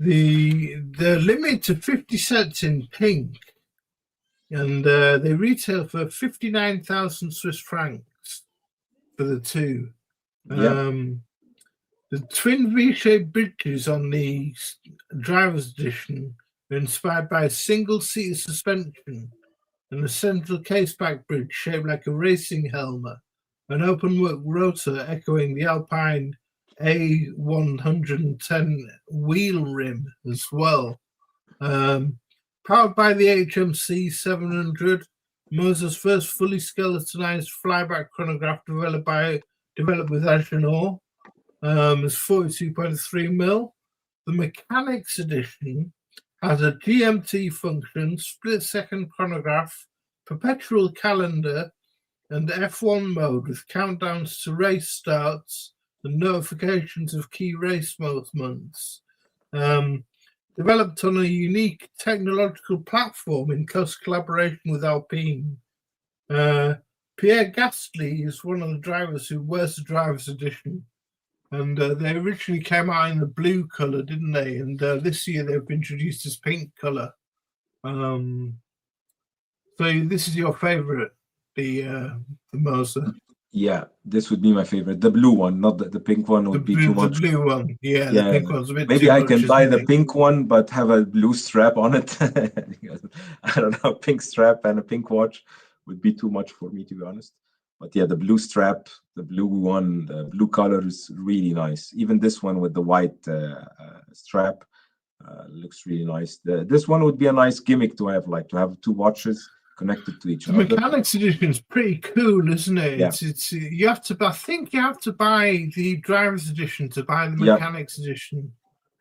limit to 50 sets in pink, and they retail for 59,000 Swiss francs for the two. The twin V-shaped bridges on the driver's edition are inspired by a single-seater suspension and a central caseback bridge shaped like a racing helmet, an open-work rotor echoing the Alpine A110 wheel rim as well. Powered by the HMC 700, Moser's first fully skeletonized flyback chronograph developed with Agilent, is 42.3 mil. The Mechanics edition has a GMT function, split-second chronograph, perpetual calendar, and F1 mode with countdowns to race starts and notifications of key race months. Developed on a unique technological platform in close collaboration with Alpine. Pierre Gasly is one of the drivers who wears the driver's edition. And they originally came out in the blue color, didn't they? And this year they've introduced this pink color. So this is your favorite, the Moser? Yeah, this would be my favorite. The blue one, not the pink one would be too much. The blue one, yeah. The pink one's a bit maybe too I much, can buy the pink one, but have a blue strap on it. I don't know, pink strap and a pink watch would be too much for me, to be honest. But yeah, the blue strap, the blue one, the blue color is really nice. Even this one with the white strap, Looks really nice. This one would be a nice gimmick to have, like to have two watches connected to each The other. mechanics edition is pretty cool, isn't it? Yeah. It's you have to. I think you have to buy the driver's edition to buy the Yeah. mechanics edition.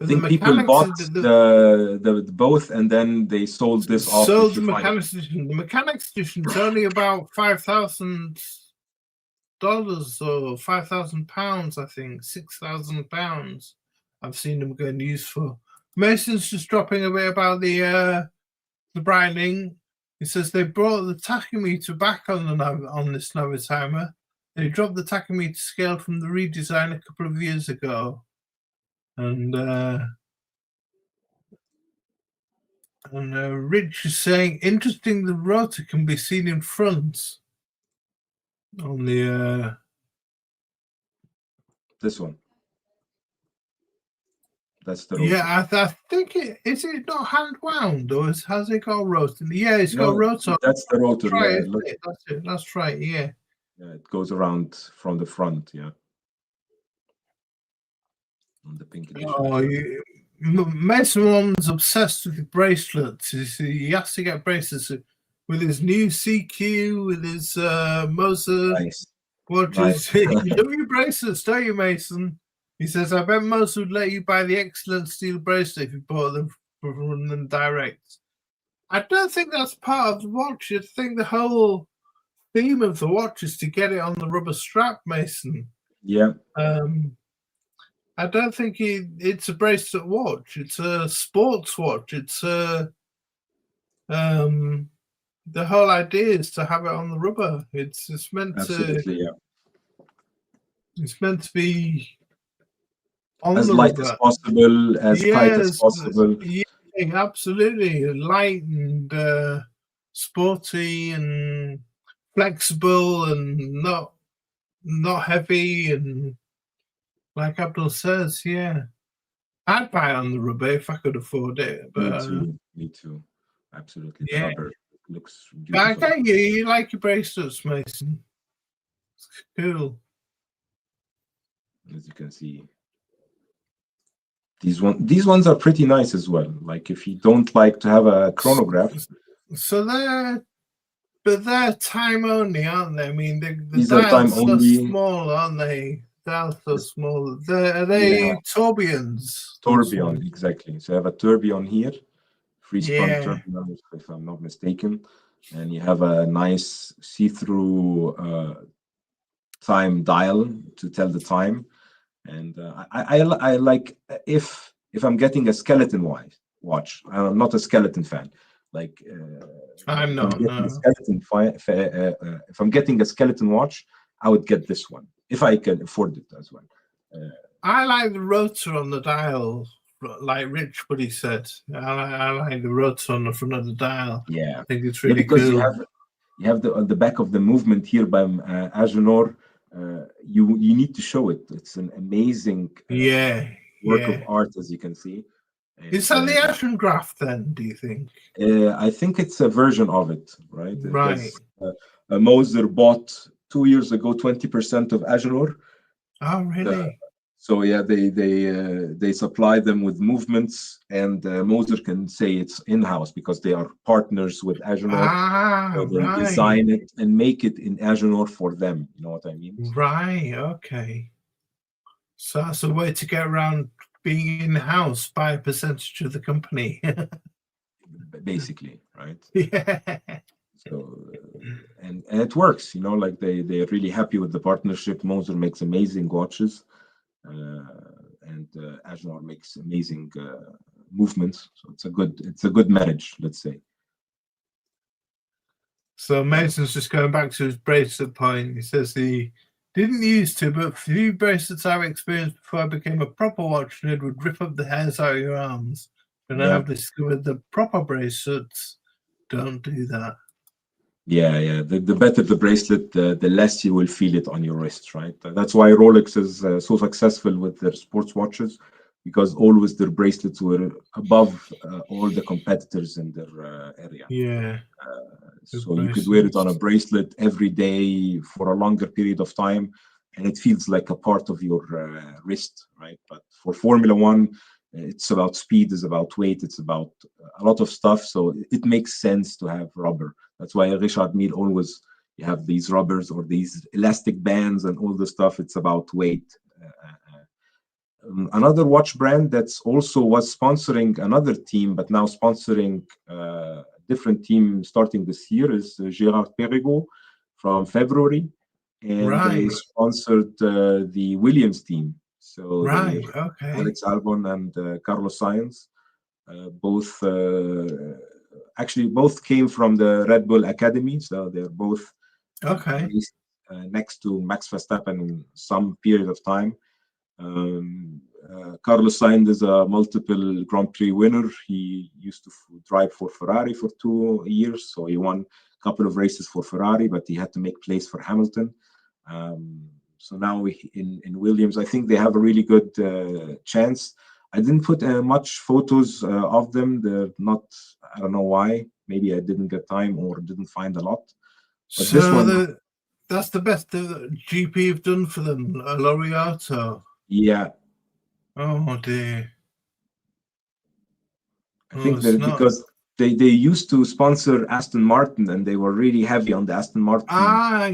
I think people bought the both, and then they sold this off. Sold the mechanics edition. The mechanics edition is only about $5,000 or £5,000, I think, £6,000. I've seen them going used for. Mason's just dropping a bit about the Browning. He says they brought the tachymeter back on this Novitimer. They dropped the tachymeter scale from the redesign a couple of years ago, and Rich is saying, interesting. The rotor can be seen in front on the this one. That's the rotor. Yeah, I think is it not hand wound, or has it got a rotor? Yeah, it's got a rotor. That's the rotor. Right, yeah, that's it. That's right. Yeah. Yeah, it goes around from the front. Yeah. On the pink edition. Oh, Mason's obsessed with the bracelets. He has to get bracelets with his new CQ, with his Moser watches. You love your bracelets, don't you, Mason? He says, I bet most would let you buy the excellent steel bracelet if you bought them from them direct. I don't think that's part of the watch. I think the whole theme of the watch is to get it on the rubber strap, Mason. Yeah. I don't think it's a bracelet watch. It's a sports watch. It's the whole idea is to have it on the rubber. It's meant Absolutely, to. Yeah. It's meant to be as light as possible, as tight as possible. Yeah, absolutely. Light and sporty and flexible and not heavy, and like Abdul says, yeah. I'd buy it on the rubber if I could afford it. But, me too. Absolutely. Yeah. The rubber looks beautiful. I get you. You like your bracelets, Mason. It's cool. As you can see. These ones are pretty nice as well. Like if you don't like to have a chronograph. So they're time only, aren't they? I mean, these are time only. So small, aren't they? They're so small. Are they tourbillons? Tourbillon, exactly. So you have a tourbillon here, free sprung tourbillon, if I'm not mistaken, and you have a nice see-through time dial to tell the time. And I like if I'm getting a skeleton watch. I'm not a skeleton fan. Like I'm not. If I'm getting a skeleton watch, I would get this one if I can afford it as well. I like the rotor on the dial, like Rich Buddy said. I like the rotor on the front of the dial. Yeah, I think it's really because cool. you have the back of the movement here by Agenor. You need to show it. It's an amazing work of art, as you can see. And, is that the Agengraph then, do you think? I think it's a version of it, right? Right. Moser bought 2 years ago 20% of Agenor. Oh, really? So yeah, they supply them with movements, and Moser can say it's in-house because they are partners with Agenor. So they design it and make it in Agenor for them. You know what I mean? Right. Okay. So that's a way to get around being in-house, buy a percentage of the company. Basically, right? Yeah. So and it works. You know, like they're really happy with the partnership. Moser makes amazing watches. And Agenor makes amazing movements, so it's a good marriage, let's say. So Mason's just going back to his bracelet point. He says he didn't used to, but few bracelets I've experienced before I became a proper watch nerd would rip up the hairs out of your arms. And I've discovered the proper bracelets don't do that. Yeah. The better the bracelet, the less you will feel it on your wrist, right? That's why Rolex is so successful with their sports watches, because always their bracelets were above all the competitors in their area. Yeah. So you could wear it on a bracelet every day for a longer period of time, and it feels like a part of your wrist, right? But for Formula One, It's about speed, it's about weight, it's about a lot of stuff. So it makes sense to have rubber. That's why Richard Mille always, you have these rubbers or these elastic bands and all the stuff. It's about weight. Another watch brand that's also was sponsoring another team, but now sponsoring a different team starting this year is Gérard Perregaux from February. And they sponsored the Williams team. So Alex Albon and Carlos Sainz, both actually both came from the Red Bull Academy. So they're both raced, next to Max Verstappen in some period of time. Carlos Sainz is a multiple Grand Prix winner. He used to drive for Ferrari for 2 years, so he won a couple of races for Ferrari, but he had to make place for Hamilton. So now in Williams, I think they have a really good chance. I didn't put much photos of them. They're not, I don't know why. Maybe I didn't get time or didn't find a lot. But so this one, that's the best the GP have done for them, Laureato. Yeah. Oh dear. I think that because they used to sponsor Aston Martin and they were really heavy on the Aston Martin.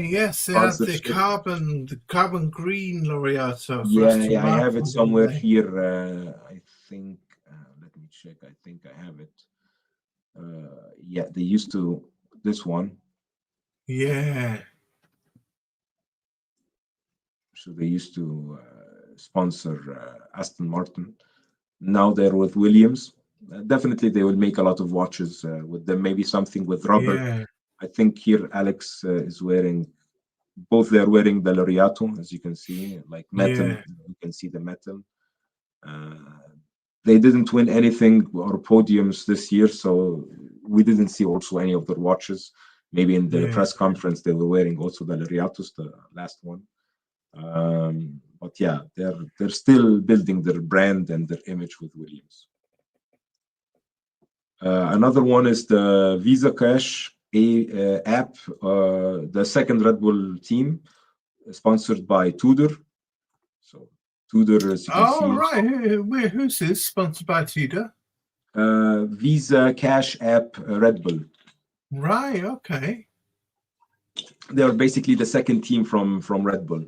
Yes, they had the carbon green Laureato. Yeah, I have it somewhere here. I think. Let me check. I think I have it. Yeah, they used to this one. Yeah. So they used to sponsor Aston Martin. Now they're with Williams. Definitely, they will make a lot of watches with them. Maybe something with rubber. Yeah. I think here Alex is wearing. Both they're wearing the Laureato, as you can see, like metal. Yeah. You can see the metal. They didn't win anything or podiums this year, so we didn't see also any of their watches. Maybe in the press conference they were wearing also the Laureatos, the last one. But yeah, they're still building their brand and their image with Williams. Another one is the Visa Cash app, the second Red Bull team, sponsored by Tudor. So Tudor, as you can see. Oh, right. Who's this? Sponsored by Tudor? Visa Cash app, Red Bull. Right, okay. They're basically the second team from Red Bull.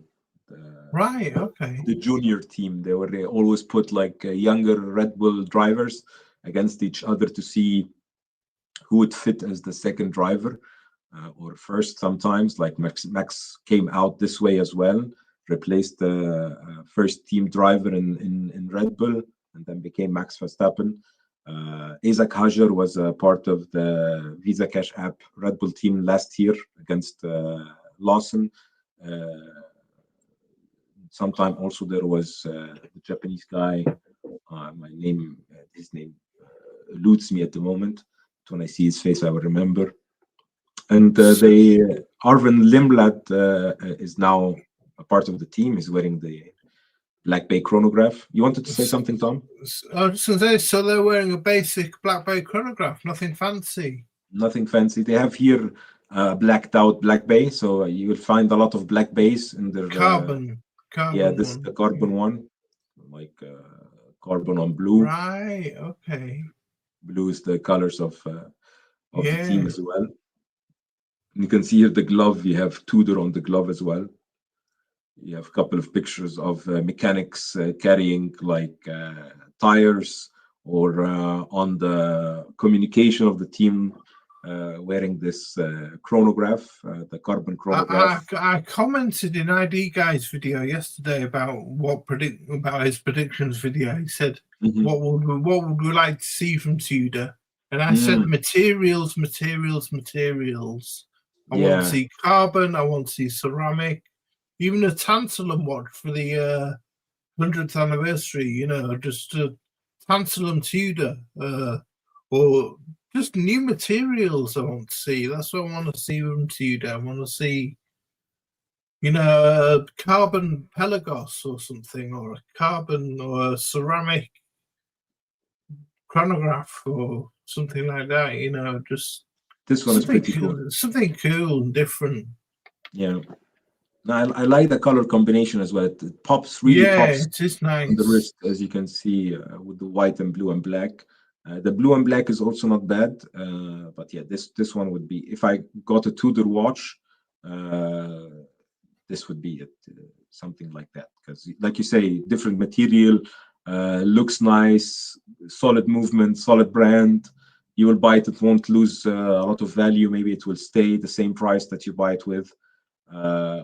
Right, okay. The junior team. They always put like younger Red Bull drivers against each other to see who would fit as the second driver or first sometimes. Like Max came out this way as well, replaced the first team driver in Red Bull and then became Max Verstappen. Isaac Hajar was a part of the Visa Cash app Red Bull team last year against Lawson. Sometime also there was the Japanese guy. His name eludes me at the moment. When I see his face, I will remember. And Arvin Limblad is now a part of the team. He's wearing the Black Bay chronograph. You wanted to say something, Tom? I was just going to say, so they're wearing a basic Black Bay chronograph, nothing fancy. Nothing fancy. They have here blacked out Black Bay, so you will find a lot of Black Bays in their carbon. Yeah, this is the carbon one, like carbon on blue. Right. Okay. Blue is the colors of the team as well. And you can see here the glove. You have Tudor on the glove as well. You have a couple of pictures of mechanics carrying like tires or on the communication of the team wearing this chronograph, the carbon chronograph. I commented in ID Guy's video yesterday about about his predictions video. He said, what would we like to see from Tudor? And I said materials. I want to see carbon. I want to see ceramic. Even a tantalum watch for the 100th anniversary. You know, just a tantalum Tudor or just new materials. I want to see. That's what I want to see from Tudor. I want to see, you know, carbon pelagos or something, or a carbon or a ceramic chronograph or something like that. You know, just this one is pretty cool. Something cool and different. Yeah. No, I like the color combination as well. It pops, really pops it is on the nice. wrist, as you can see, with the white and blue and black. The blue and black is also not bad, but yeah, this one would be, if I got a Tudor watch, this would be it, something like that. Because, like you say, different material, looks nice, solid movement, solid brand. You will buy it; it won't lose a lot of value. Maybe it will stay the same price that you buy it with.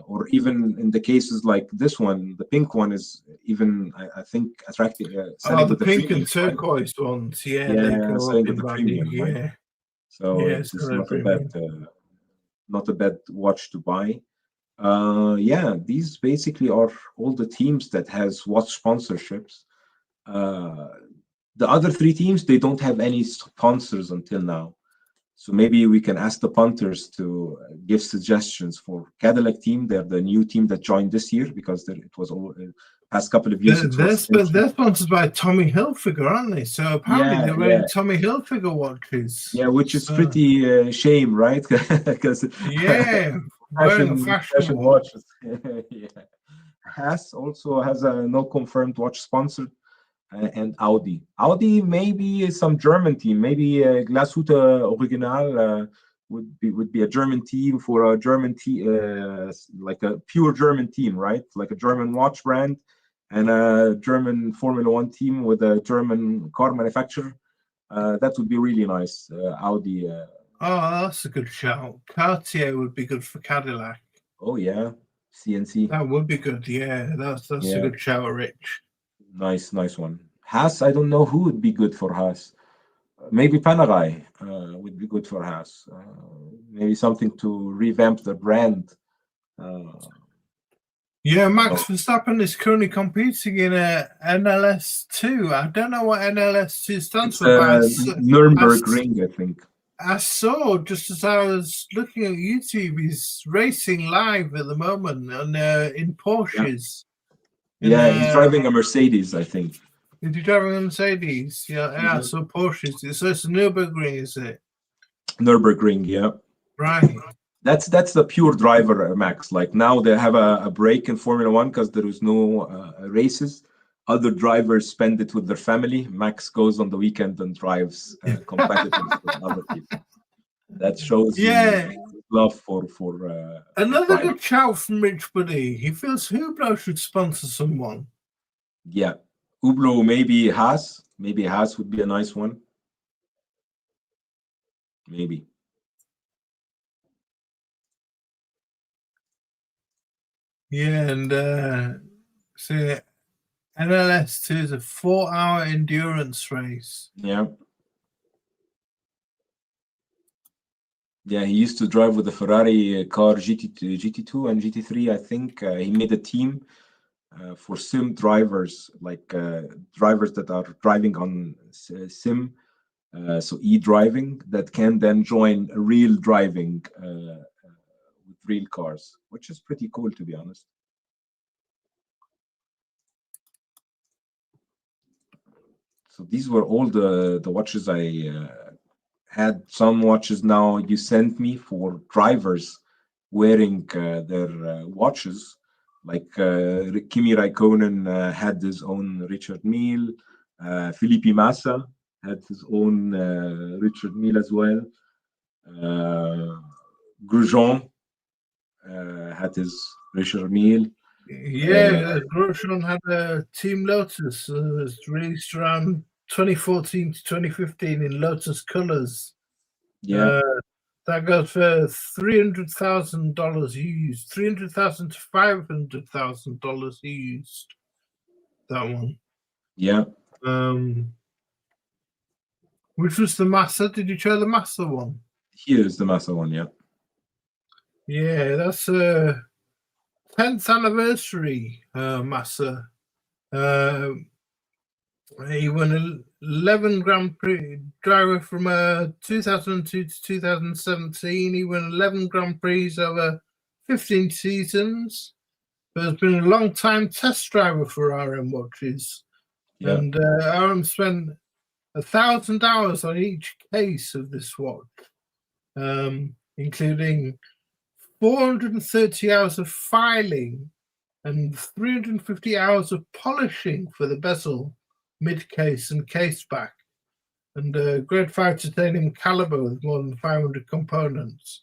Or even in the cases like this one, the pink one is even, I think, attractive, Oh, selling the with the pink premium, and right? turquoise ones, yeah, they Yeah, go up selling with in the value. premium, right? Yeah, So yeah, it's so premium. not a bad watch to buy. Yeah, these basically are all the teams that has watch sponsorships. Uh, the other three teams, they don't have any sponsors until now. So maybe we can ask the punters to give suggestions for Cadillac team. They're the new team that joined this year, because it was all past couple of years. It was They're sponsored by Tommy Hilfiger, aren't they? So apparently yeah, they're wearing Tommy Hilfiger watches. yeah, which is So, pretty shame, right? Because yeah, wearing a fashion fashion watch. watches. Yeah. Haas also has a no confirmed watch sponsor, and Audi. Audi maybe some German team, maybe Glashütte Original would be a German team for a German team, like a pure German team, right? Like a German watch brand and a German Formula One team with a German car manufacturer. That would be really nice. Audi. Oh, that's a good shout. Cartier would be good for Cadillac. Oh yeah, CNC. That would be good. Yeah, that's a Yeah, good shout, Rich. nice one. Haas, I don't know who would be good for Haas. Maybe Panerai would be good for Haas. Maybe something to revamp the brand. Uh, Yeah, Max no, Verstappen is currently competing in a NLS2. I don't know what NLS2 stands it's for, but Nuremberg Ring, I think. I saw just as I was looking at YouTube, he's racing live at the moment and in Yeah, Porsches. yeah, he's driving a Mercedes, I think. Is he driving a Mercedes? Yeah, so Porsches. So it's a Nürburgring, is it? Nuremberg, yeah. Right. That's the pure driver, Max. Like now they have a break in Formula One because there is no races. Other drivers spend it with their family. Max goes on the weekend and drives competitors with other people. That shows Yeah. love for Another driving. good shout from Rich Buddy. He feels Hublot should sponsor someone. Yeah, Hublot, maybe Haas. Maybe Haas would be a nice one. Maybe. Yeah, and see, NLS2 is a 4-hour endurance race. Yeah. Yeah, he used to drive with the Ferrari car GT2 and GT3. I think he made a team for sim drivers, like drivers that are driving on sim, so e-driving, that can then join real driving with real cars, which is pretty cool, to be honest. So these were all the watches I had. Some watches now you sent me for drivers wearing their watches. Like Kimi Raikkonen had his own Richard Mille. Felipe Massa had his own Richard Mille as well. Grosjean had his Richard Mille. Yeah, Grosjean had a Team Lotus. It was released around 2014 to 2015 in Lotus colors. Yeah, That goes for $300,000 used. $300,000 to $500,000 used. That one. yeah. Which was the Massa? Did you show the Massa one? Here's the Massa one, yeah. Yeah, that's a 10th anniversary Massa. He won 11 Grand Prix driver from 2002 to 2017. He won 11 Grand Prix over 15 seasons. But has been a long time test driver for RM watches. Yeah. And RM spent 1,000 hours on each case of this watch, including 430 hours of filing and 350 hours of polishing for the bezel, mid-case and case back, and grade 5 titanium caliber with more than 500 components.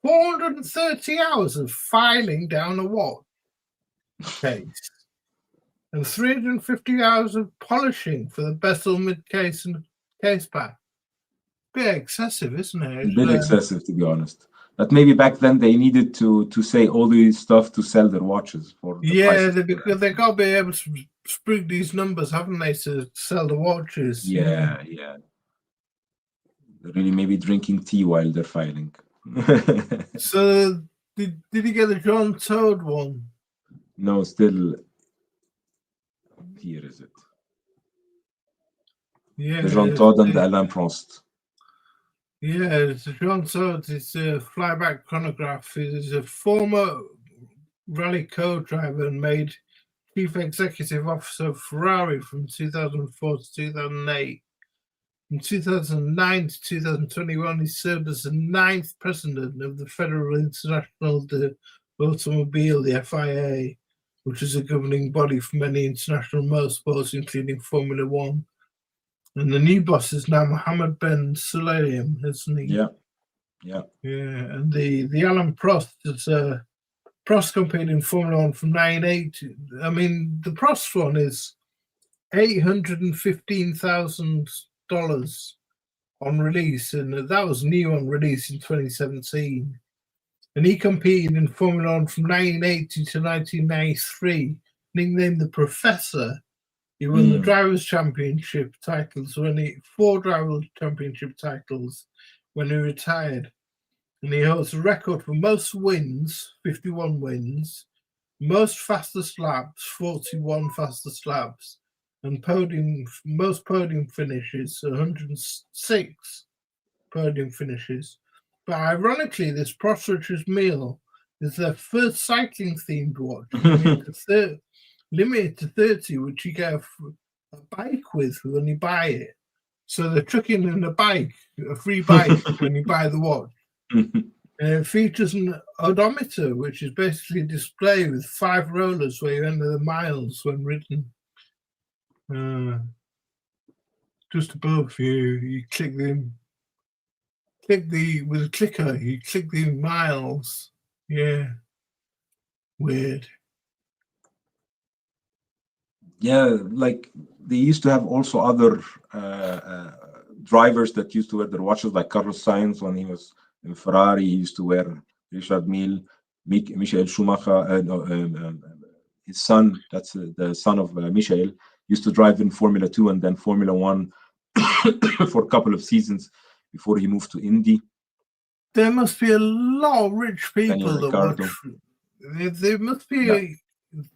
430 hours of filing down a watch case and 350 hours of polishing for the bezel, mid-case and case back. Bit excessive, isn't it? A bit excessive, to be honest. But maybe back then they needed to say all these stuff to sell their watches for the because they got to be able to sprig these numbers, haven't they, to sell the watches? Yeah. They're really maybe drinking tea while they're filing. So did you get the John Toad one? No, still. Here is it. Yeah, The Jean Todt and the Alain Prost. Yeah, it's John Todt. It's a flyback chronograph. He's a former rally co-driver and made chief executive officer of Ferrari from 2004 to 2008. From 2009 to 2021, he served as the 9th president of the Federal International de Automobile, the FIA, which is a governing body for many international motorsports, including Formula One. And the new boss is now Mohammed Ben Sulayem, isn't he? Yeah. And the Alain Prost is Prost competed in Formula One from 1980. I mean, the Prost one is $815,000 on release, and that was new on release in 2017. And he competed in Formula One from 1980 to 1993, nicknamed the Professor. He won the Drivers' Championship titles 4 Drivers' Championship titles when he retired. And he holds a record for most wins, 51 wins, most fastest laps, 41 fastest laps, and most podium finishes, 106 podium finishes. But ironically, this Prost Richards Meal is their first cycling-themed watch, limited to 30, which you get a bike with when you buy it. So they're chucking in a free bike when you buy the watch. And it features an odometer, which is basically a display with 5 rollers where you enter the miles when ridden. Just above you click with a clicker, you click the miles. Yeah. Weird. Yeah, like they used to have also other drivers that used to wear their watches, like Carlos Sainz when he was in Ferrari. He used to wear Richard Mille, Michael Schumacher, his son, that's the son of Michael, used to drive in Formula 2 and then Formula 1 for a couple of seasons before he moved to Indy. There must be a lot of rich people that watch. There must be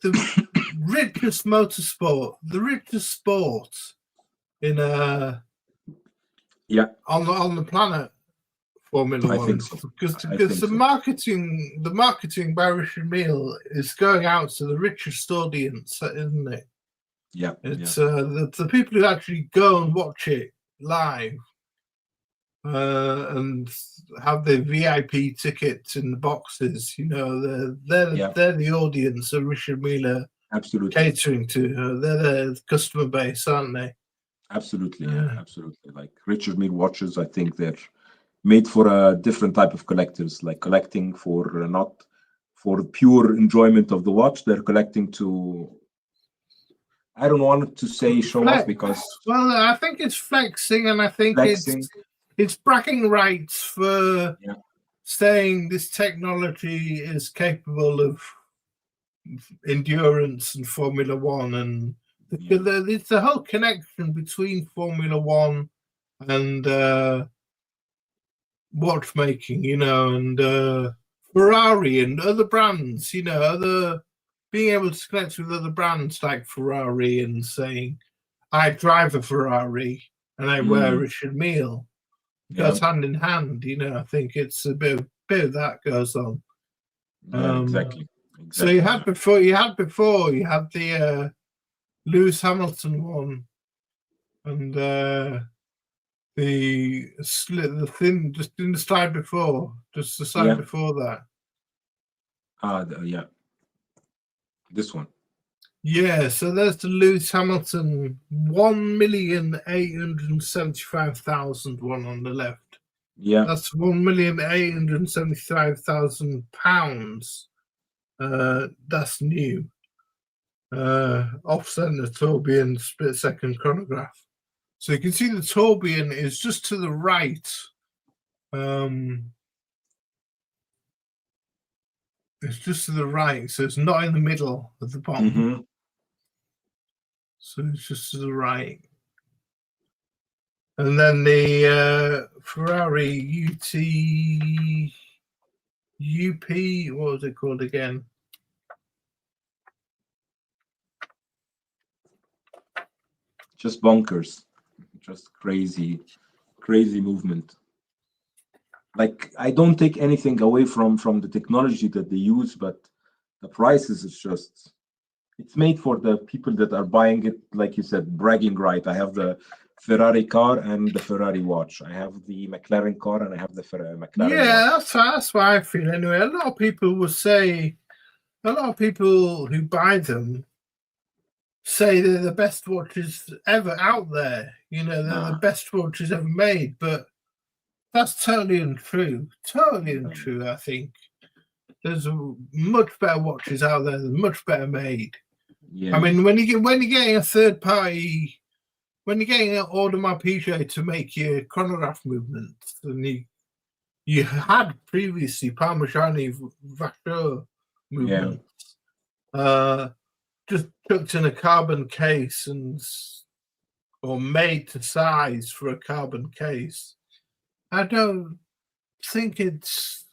the richest motorsport, the richest sport in on the planet. Formula One. I think so. Because the marketing by Richard Mille is going out to the richest audience, isn't it? Yeah. It's the people who actually go and watch it live and have the VIP tickets in the boxes. You know, they're the audience that Richard Mille absolutely catering to. They're the customer base, aren't they? Absolutely, absolutely. Like Richard Mille watches, I think they're made for a different type of collectors, like collecting for not for pure enjoyment of the watch. They're collecting to, I don't want to say show off, because I think it's flexing, and I think it's bragging rights for saying this technology is capable of endurance and Formula One, and it's the whole connection between Formula One and watchmaking, you know, and Ferrari and other brands, you know, being able to connect with other brands like Ferrari and saying, I drive a Ferrari and I wear Richard Mille. It goes hand in hand, you know. I think it's a bit of that goes on. Exactly. So you had the Lewis Hamilton one, and the slit, the thin, just in the slide before, just the slide before that. Yeah, this one. Yeah, so there's the Lewis Hamilton 1,875,000 one on the left. Yeah, that's £1,875,000. That's new. Off-center tourbillon split-second chronograph. So you can see the tourbillon is just to the right. It's just to the right, so it's not in the middle at the bottom. So it's just to the right. And then the Ferrari UP, what was it called again? Just bonkers. Just crazy movement. Like, I don't take anything away from the technology that they use, but the prices is just, it's made for the people that are buying it, like you said, bragging right. I have the Ferrari car and the Ferrari watch. I have the McLaren car and I have the McLaren watch. That's what I feel anyway. A lot of people will say, a lot of people who buy them say they're the best watches ever out there. You know, they're the best watches ever made, but that's totally untrue. Totally untrue, I think. There's much better watches out there, much better made. Yeah. I mean, when you're getting a third party, when you're getting an Audemars Piguet to make your chronograph movements, and you had previously Parmigiani Vachon movements, just chucked in a carbon case or made to size for a carbon case. I don't think it's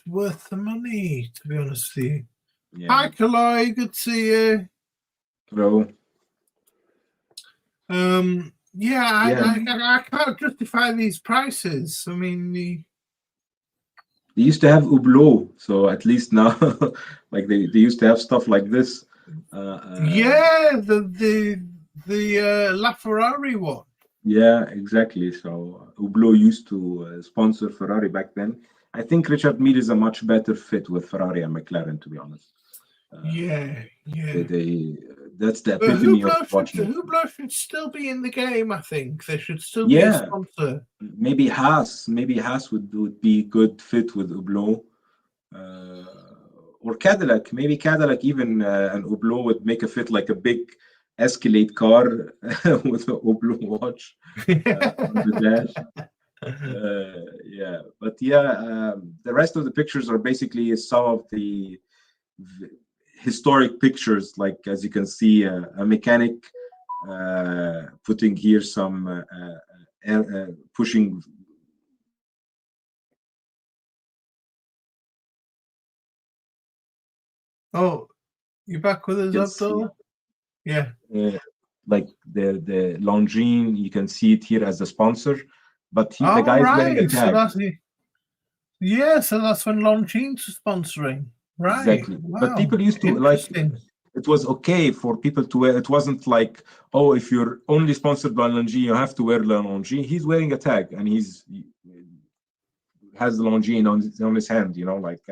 worth the money, to be honest with you. Yeah. Hi, Kaloi, good to see you. Hello. I can't justify these prices. I mean, they used to have Hublot, so at least now, like they used to have stuff like this. The La Ferrari one. Yeah, exactly. So Hublot used to sponsor Ferrari back then. I think Richard Mille is a much better fit with Ferrari and McLaren, to be honest. That's the epitome of watching. Hublot should still be in the game. I think they should still be a sponsor. Maybe Haas would be good fit with Hublot, or Cadillac. Maybe Cadillac even and Hublot would make a fit, like a big Escalade car with a Hublot watch on the dash. The rest of the pictures are basically some of the historic pictures, like as you can see, a mechanic putting here some pushing. Oh, you back with us, Abdul? Yeah. Like the Longines, you can see it here as a sponsor, but the guy is wearing a tag. So that's when Longines was sponsoring. Right. Exactly. Wow. But people used to like, it was okay for people to wear. It wasn't like, oh, if you're only sponsored by Longines, you have to wear Longines. He's wearing a tag and he has the Longines on his hand, you know, like,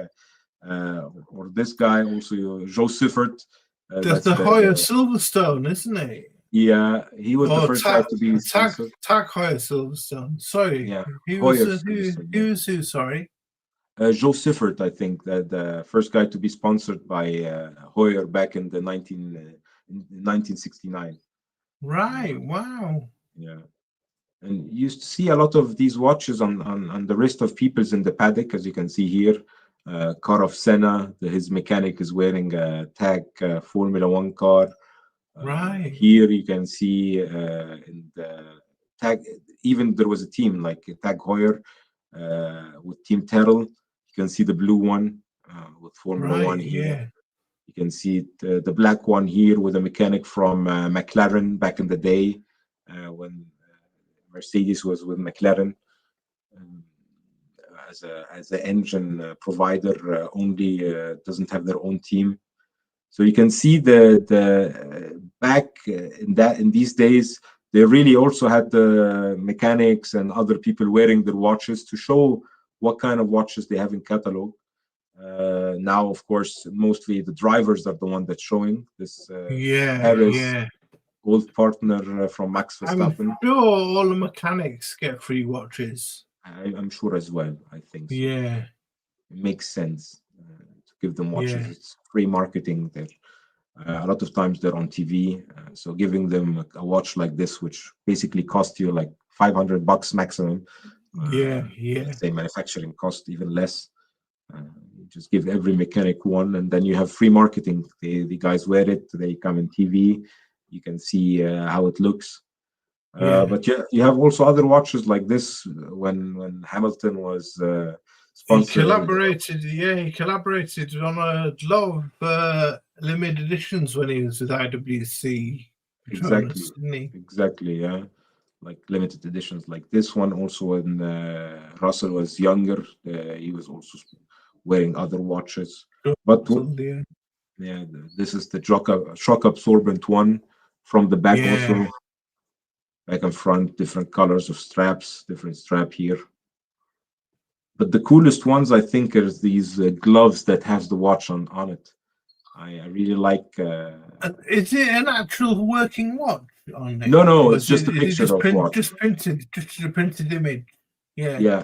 or this guy also, Joe Siffert. That's the Hoyer Silverstone, isn't he? Yeah, he was the first guy to be sponsored. Tag Hoyer Silverstone. Sorry. Yeah. He was who? Sorry. Joe Siffert, I think, that the first guy to be sponsored by Hoyer back in the 1969. Right. Wow. Yeah. And you used to see a lot of these watches on the wrist of peoples in the paddock, as you can see here. Car of Senna, his mechanic is wearing a tag Formula One car. Right. Here you can see in the tag, even there was a team like Tag Heuer with Team Terrell. You can see the blue one with Formula One here. Yeah. You can see the black one here with a mechanic from McLaren back in the day when Mercedes was with McLaren. As an engine provider, only doesn't have their own team. So you can see the back in these days they really also had the mechanics and other people wearing their watches to show what kind of watches they have in catalog. Now, of course, mostly the drivers are the one that's showing this. Harris, old partner from Max Verstappen. I'm sure all the mechanics get free watches. I'm sure as well. I think so. Yeah, it makes sense to give them watches. Yeah. It's free marketing. There, a lot of times they're on TV, so giving them a watch like this, which basically cost you like $500 maximum. Yeah. Say manufacturing cost even less. You just give every mechanic one, and then you have free marketing. The guys wear it. They come in TV. You can see how it looks. But you have also other watches like this. When Hamilton was sponsoring, he collaborated on a lot of limited editions when he was with IWC. Exactly, yeah. Like limited editions like this one. Also, when Russell was younger, he was also wearing other watches. But yeah, this is the shock absorbent one from the back also. Back and front, different colors of straps, different strap here. But the coolest ones, I think, are these gloves that has the watch on it. I really like. Is it an actual working watch on it? No, it's just a picture of watch. Just a printed image. Yeah.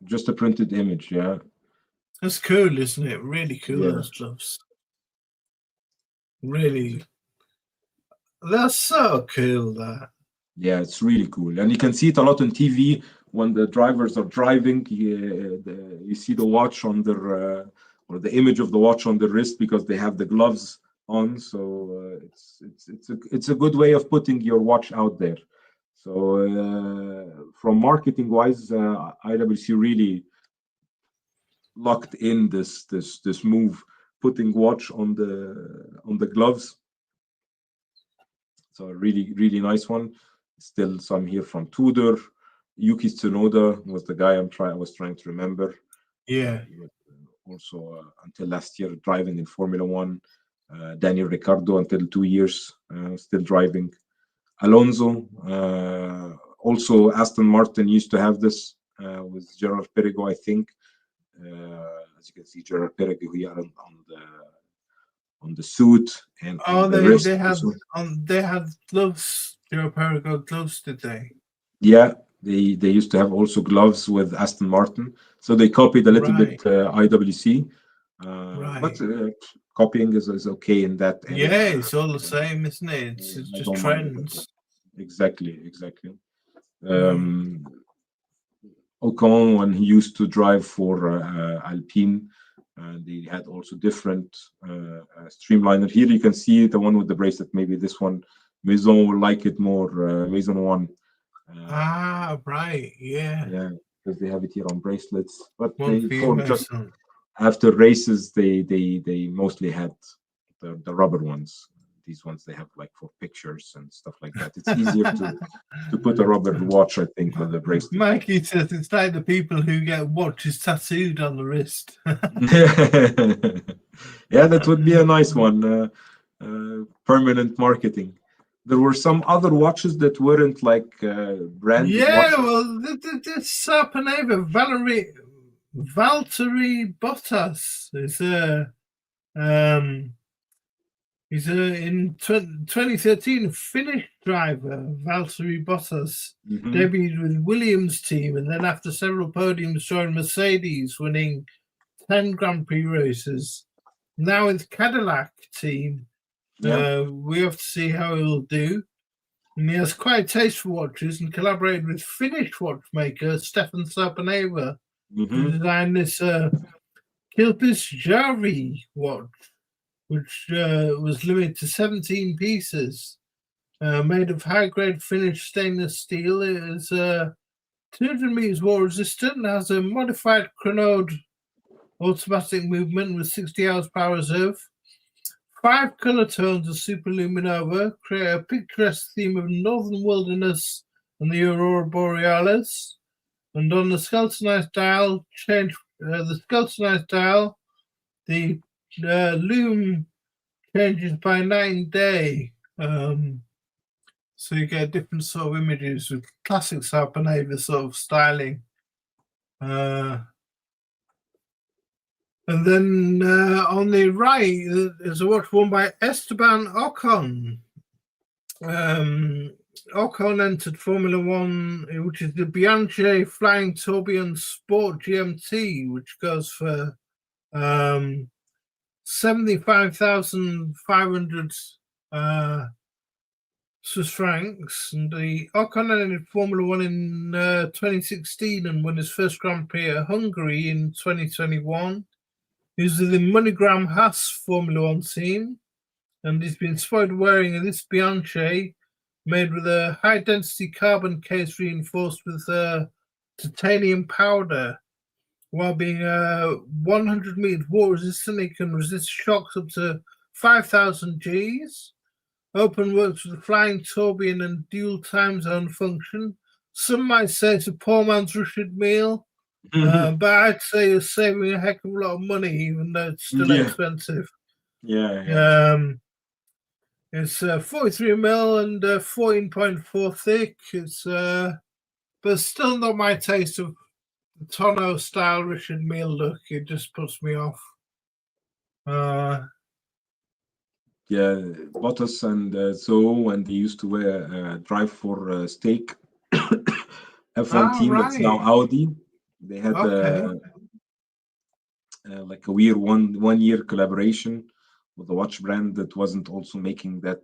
Just a printed image. Yeah. That's cool, isn't it? Really cool, those gloves. Really. That's so cool, that. Yeah, it's really cool. And you can see it a lot on TV when the drivers are driving. You see the watch on their, or the image of the watch on the wrist because they have the gloves on. So it's a good way of putting your watch out there. So from marketing wise, IWC really locked in this move, putting watch on the gloves. So a really nice one. Still some here from Tudor. Yuki Tsunoda was the guy I was trying to remember. Yeah. Also until last year driving in Formula One. Daniel Ricciardo until 2 years still driving. Alonso. Also Aston Martin used to have this with Gerard Perregaux, I think. As you can see, Gerard Perregaux here on the suit and the wrist. They had gloves. Gerard Perregaux gloves, did they? Yeah, they used to have also gloves with Aston Martin, so they copied a little bit IWC. But copying is okay in that area. Yeah, it's all the same, isn't it? It's just trends. Exactly. Ocon, when he used to drive for Alpine, they had also different streamliner. Here you can see the one with the bracelet. Maybe this one, Maison will like it more. Maison 1. Right, yeah. Yeah, because they have it here on bracelets. But just after races, they mostly had the rubber ones. These ones they have like for pictures and stuff like that. It's easier to put a rubber watch, I think, with the bracelet. Mikey says it's like the people who get watches tattooed on the wrist. Yeah, that would be a nice one. Permanent marketing. There were some other watches that weren't like branded watches. Well, this Sarpaneva, Valtteri Bottas is in 2013 Finnish driver. Valtteri Bottas debuted with Williams team, and then after several podiums joined Mercedes, winning 10 Grand Prix races. Now with Cadillac team, we have to see how he'll do. And he has quite a taste for watches and collaborated with Finnish watchmaker Stefan Sarpaneva to design this Kilpis Jari watch, which was limited to 17 pieces, made of high-grade Finnish stainless steel. It is 200 meters water resistant and has a modified chronode automatic movement with 60 hours power reserve. 5 color tones of superluminova create a picturesque theme of northern wilderness and the aurora borealis. And on the skeletonized dial, the lume changes by night and day. So you get different sort of images with classic Sarpaneva sort of styling. And then on the right, there's a watch worn by Esteban Ocon. Ocon entered Formula One, which is the Bianchi Flying Tourbillon Sport GMT, which goes for 75,500 Swiss francs. And the Ocon entered Formula One in 2016 and won his first Grand Prix at Hungary in 2021. He's the MoneyGram Haas Formula One team, and he's been spotted wearing this Bianchi made with a high-density carbon case reinforced with titanium powder. While being 100 meters water resistant, it can resist shocks up to 5,000 Gs. Open works with a flying tourbillon and dual time zone function. Some might say it's a poor man's Russian meal. But I'd say you're saving a heck of a lot of money, even though it's still expensive. It's 43 mil and 14.4 thick. It's but still not my taste of the tonneau style Richard Mille look. It just puts me off. Bottas and so when they used to drive for Stake F1 team that's now Audi. They had like a weird one-year collaboration with a watch brand that wasn't also making that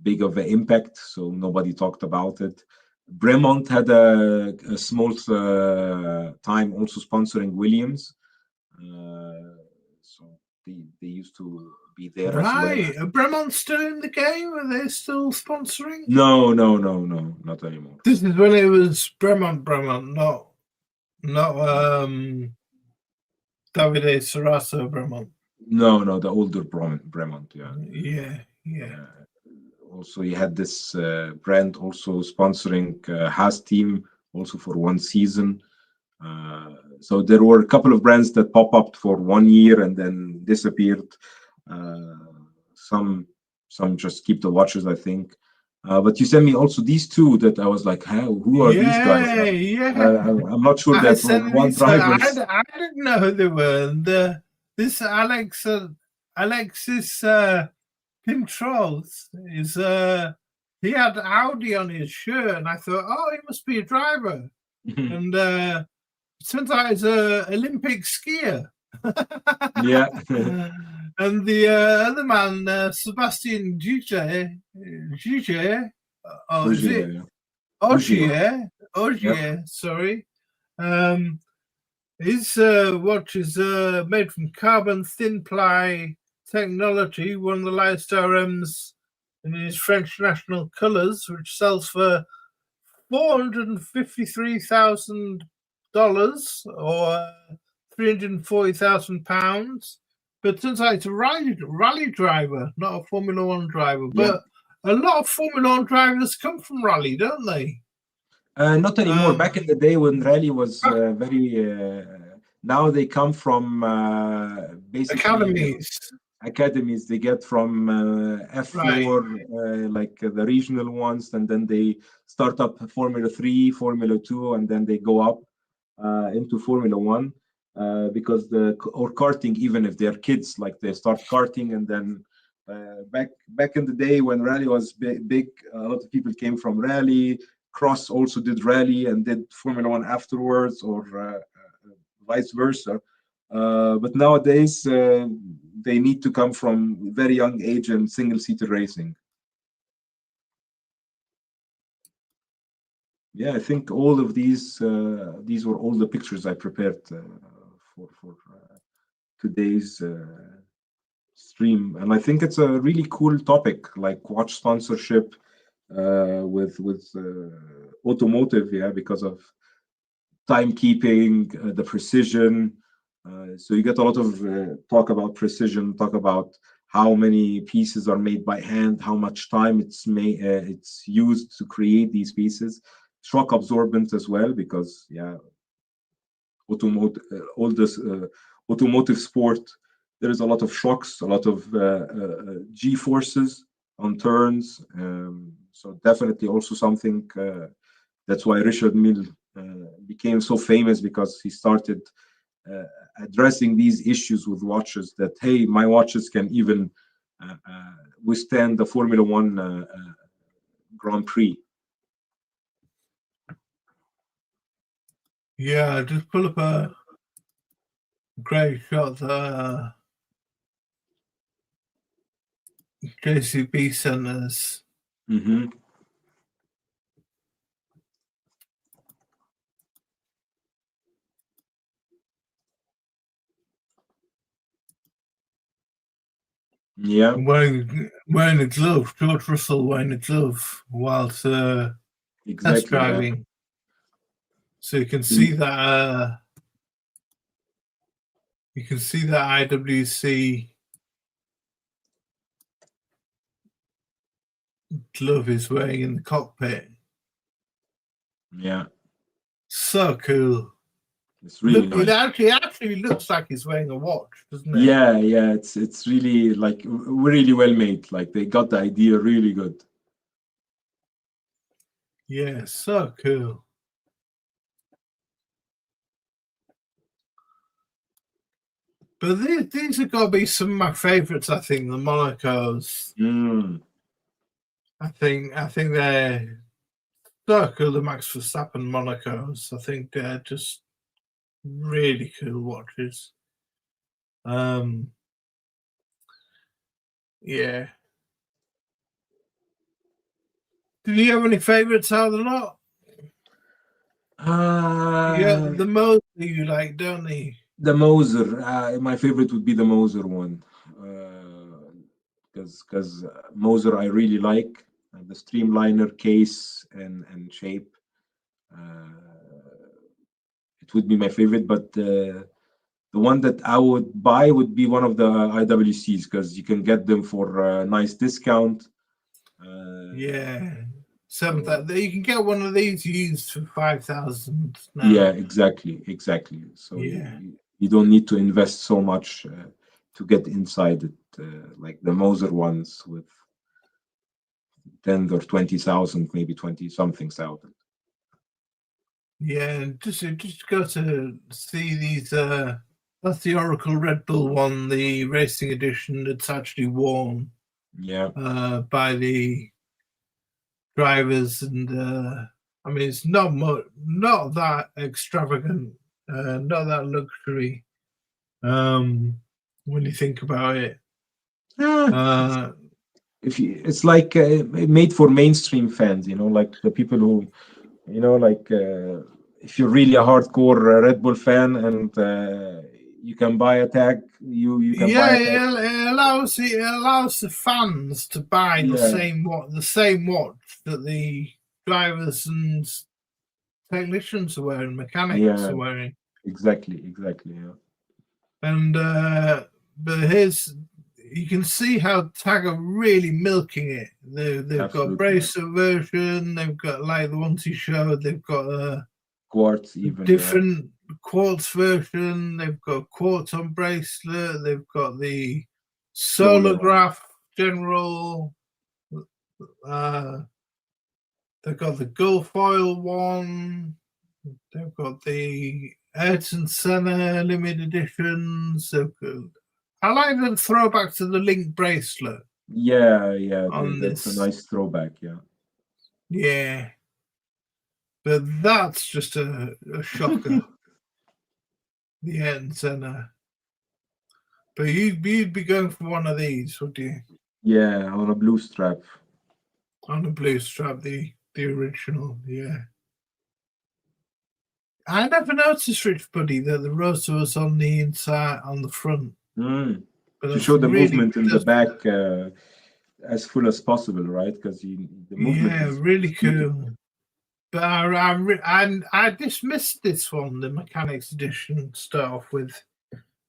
big of an impact, so nobody talked about it. Bremont had a small time also sponsoring Williams, so they used to be there as well. Are Bremont still in the game? Are they still sponsoring? No, not anymore. This is when it was Bremont, not Davide Serrato Bremont. No, the older Bremont, yeah. Also, you had this brand also sponsoring Haas team also for one season. So there were a couple of brands that pop up for 1 year and then disappeared. Some just keep the watches, I think. But you sent me also these two that I was like, who are these guys? I'm not sure that one drivers. I didn't know who they were. This Alexis Pintros is he had Audi on his shirt, and I thought, he must be a driver. And turns out he's an Olympic skier. And the other man, Sebastian Giger, Ogier, sorry. His watch is made from carbon thin ply technology, one of the lightest RMs in his French national colours, which sells for $453,000 or £340,000. But it turns out it's a rally driver, not a Formula One driver. But a lot of Formula One drivers come from rally, don't they? Not anymore. Back in the day when rally was very... now they come from basically... Academies they get from F4, like the regional ones, and then they start up Formula 3, Formula 2, and then they go up into Formula 1. Because or karting, even if they're kids, like they start karting, and then back in the day when rally was big, a lot of people came from rally. Cross also did rally and did Formula 1 afterwards, or vice versa. But nowadays they need to come from very young age and single-seater racing. I think all of these were all the pictures I prepared for today's stream, and I think it's a really cool topic, like watch sponsorship with automotive, because of timekeeping, the precision. So you get a lot of talk about precision, talk about how many pieces are made by hand, how much time it's used to create these pieces. Shock absorbent as well, because automotive, all this automotive sport, there is a lot of shocks, a lot of G forces on turns. So definitely also something. That's why Richard Mille became so famous, because he started addressing these issues with watches. That hey, my watches can even withstand the Formula One Grand Prix. Yeah, just pull up a great shot there. JCB centers. Mm-hmm. Yeah, wearing a glove, George Russell wearing a glove whilst test exactly. driving. Yeah. So you can see that IWC glove is wearing in the cockpit. Yeah, So cool. it's really nice. It actually looks like he's wearing a watch, doesn't it? Yeah, yeah, it's really like really well made. Like they got the idea really good. Yeah, so cool. But these have got to be some of my favorites. I think the Monacos. I think they're so cool. The Max Verstappen Monacos. I think they're just really cool watches. Yeah. Did you have any favorites out of the lot? Yeah, the Moser you like, don't you? The Moser. My favorite would be the Moser one, because Moser I really like the streamliner case and shape. It would be my favorite, but the one that I would buy would be one of the IWCs, because you can get them for a nice discount. Yeah. You can get one of these used for 5,000 now. Yeah, exactly. So yeah, you don't need to invest so much to get inside it, like the Moser ones with 10 or 20,000, maybe 20 something thousand. Yeah, just go to see these. That's the Oracle Red Bull one, the racing edition that's actually worn. Yeah. By the drivers, and I mean it's not that extravagant, not that luxury. When you think about it, it's like made for mainstream fans, like the people who, like if you're really a hardcore Red Bull fan and you can buy a tag, you can buy a tag. It allows the fans to buy the same watch that the drivers and technicians are wearing, mechanics are wearing. Exactly, yeah. And but you can see how Tag are really milking it. They've got a bracelet version. They've got like the ones you showed. They've got a quartz, even different quartz version. They've got quartz on bracelet. They've got the Solograph General. They've got the Gulf Oil one. They've got the Ayrton Senna limited editions. I like the throwback to the Link bracelet. Yeah, that's a nice throwback. Yeah, but that's just a shocker. The Ayrton Senna. But you'd be going for one of these, would you? Yeah, on a blue strap. On a blue strap, the original, yeah. I never noticed, Rich Buddy, that the rotor was on the inside, on the front. To show the movement in the back as full as possible, right? Because the movement is really cool. But I dismissed this one, the Mechanics Edition, to start off with.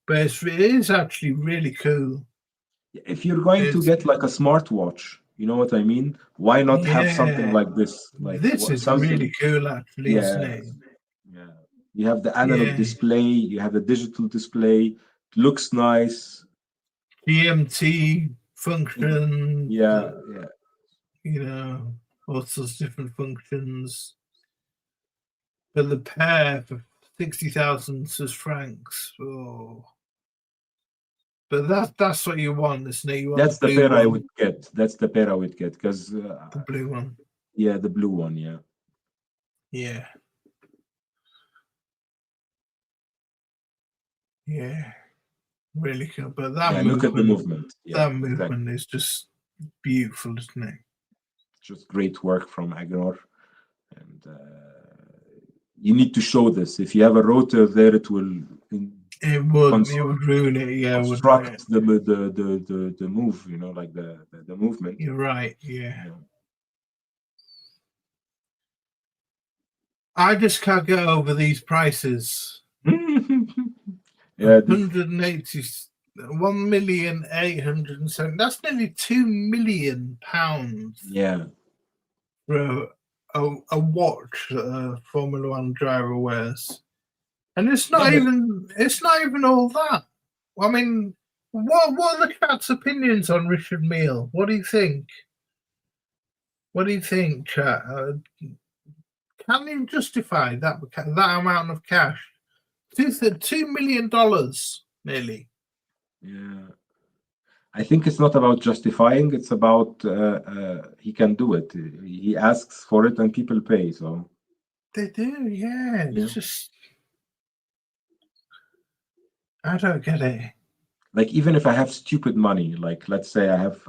But it is actually really cool. If you're going to get like a smartwatch, you know what I mean? Why not have something like this? Like this is really cool, actually, isn't it? Yeah. You have the analog display, you have the digital display. It looks nice. GMT function. Yeah. You know. all sorts of different functions. But the pair for 60,000 Swiss francs. Oh. But that's what you want, isn't it? You want That's the blue pair I one, would get. That's the pair I would get because the blue one. yeah, the blue one. Yeah. Yeah. Yeah. Really cool. But that Yeah, movement, look at the movement. Yeah, that movement exactly. is just beautiful, isn't it? Just great work from Agenor, and you need to show this. If you have a rotor there, it will It would ruin it, yeah, wouldn't it? construct the move, you know, like the movement. You're right, yeah. Yeah. I just can't get over these prices. Yeah, 180, 1,807,000. That's nearly £2 million yeah. for a watch that a Formula One driver wears, and it's not Yeah, even all that. I mean, what are the cat's opinions on Richard Mille? What do you think? What do you think, chat? Can you justify that amount of cash? $2 million nearly. yeah. I think it's not about justifying. It's about he can do it. He asks for it, and people pay. So They do, yeah. yeah. It's just I don't get it. Like even if I have stupid money, like let's say I have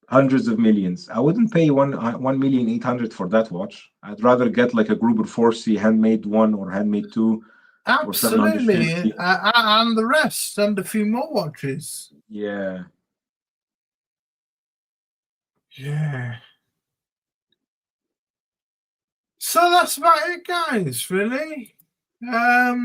hundreds of millions, I wouldn't pay 1,800,000 for that watch. I'd rather get like a Gruber 4C handmade one or handmade two for Absolutely, 750. and the rest, and a few more watches. Yeah. Yeah. So that's about it, guys. Really. Yeah.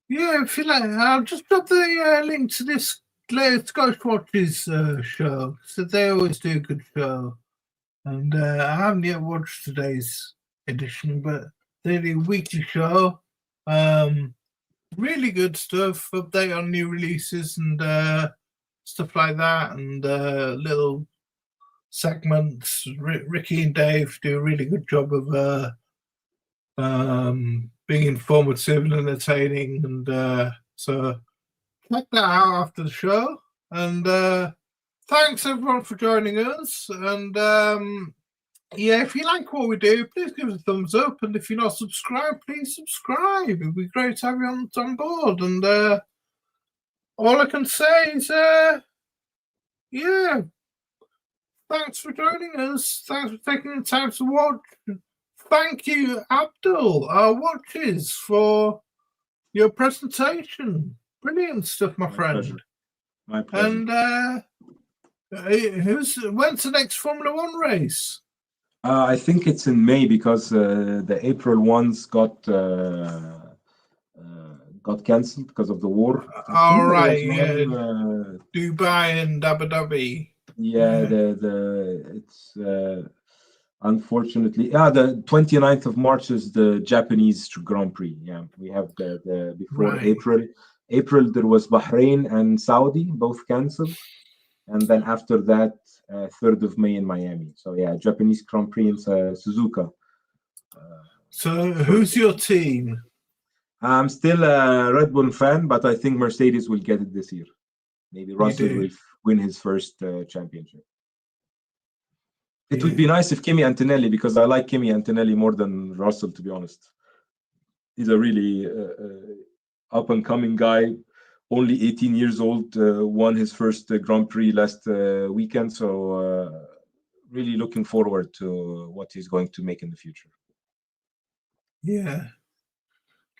Yeah, if you like, I'll just drop the link to this latest Scottish Watches show. So they always do a good show. And I haven't yet watched today's edition, but they do a weekly show. Really good stuff, update on new releases and stuff like that, and little segments. Ricky and Dave do a really good job of being informative and entertaining, and so check that out after the show. And thanks everyone for joining us. And yeah, if you like what we do, please give us a thumbs up. And if you're not subscribed, please subscribe. It'd be great to have you on board. And all I can say is, yeah, thanks for joining us. Thanks for taking the time to watch. Thank you, Abdul R Watches, for your presentation. Brilliant stuff, my friend. Pleasure. My pleasure. And when's the next Formula One race? I think it's in May because the April ones got cancelled because of the war. All right, yeah. Dubai and Abu Dhabi. Yeah, it's unfortunately the 29th of March is the Japanese Grand Prix. Yeah, we have the before right. April there was Bahrain and Saudi both cancelled, and then after that 3rd of May in Miami. So yeah, Japanese Grand Prix in Suzuka. So who's your team? I'm still a Red Bull fan, but I think Mercedes will get it this year. Maybe Russell will win his first championship. It would be nice if Kimi Antonelli, because I like Kimi Antonelli more than Russell, to be honest. He's a really up-and-coming guy, only 18 years old, won his first Grand Prix last weekend, so really looking forward to what he's going to make in the future. Yeah.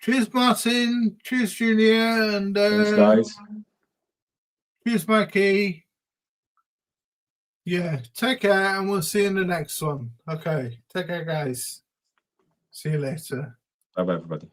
Cheers, Martin. Cheers, Junior. And thanks, guys. Cheers, Mikey. Yeah, take care, and we'll see you in the next one. Okay, take care, guys. See you later. Bye-bye, everybody.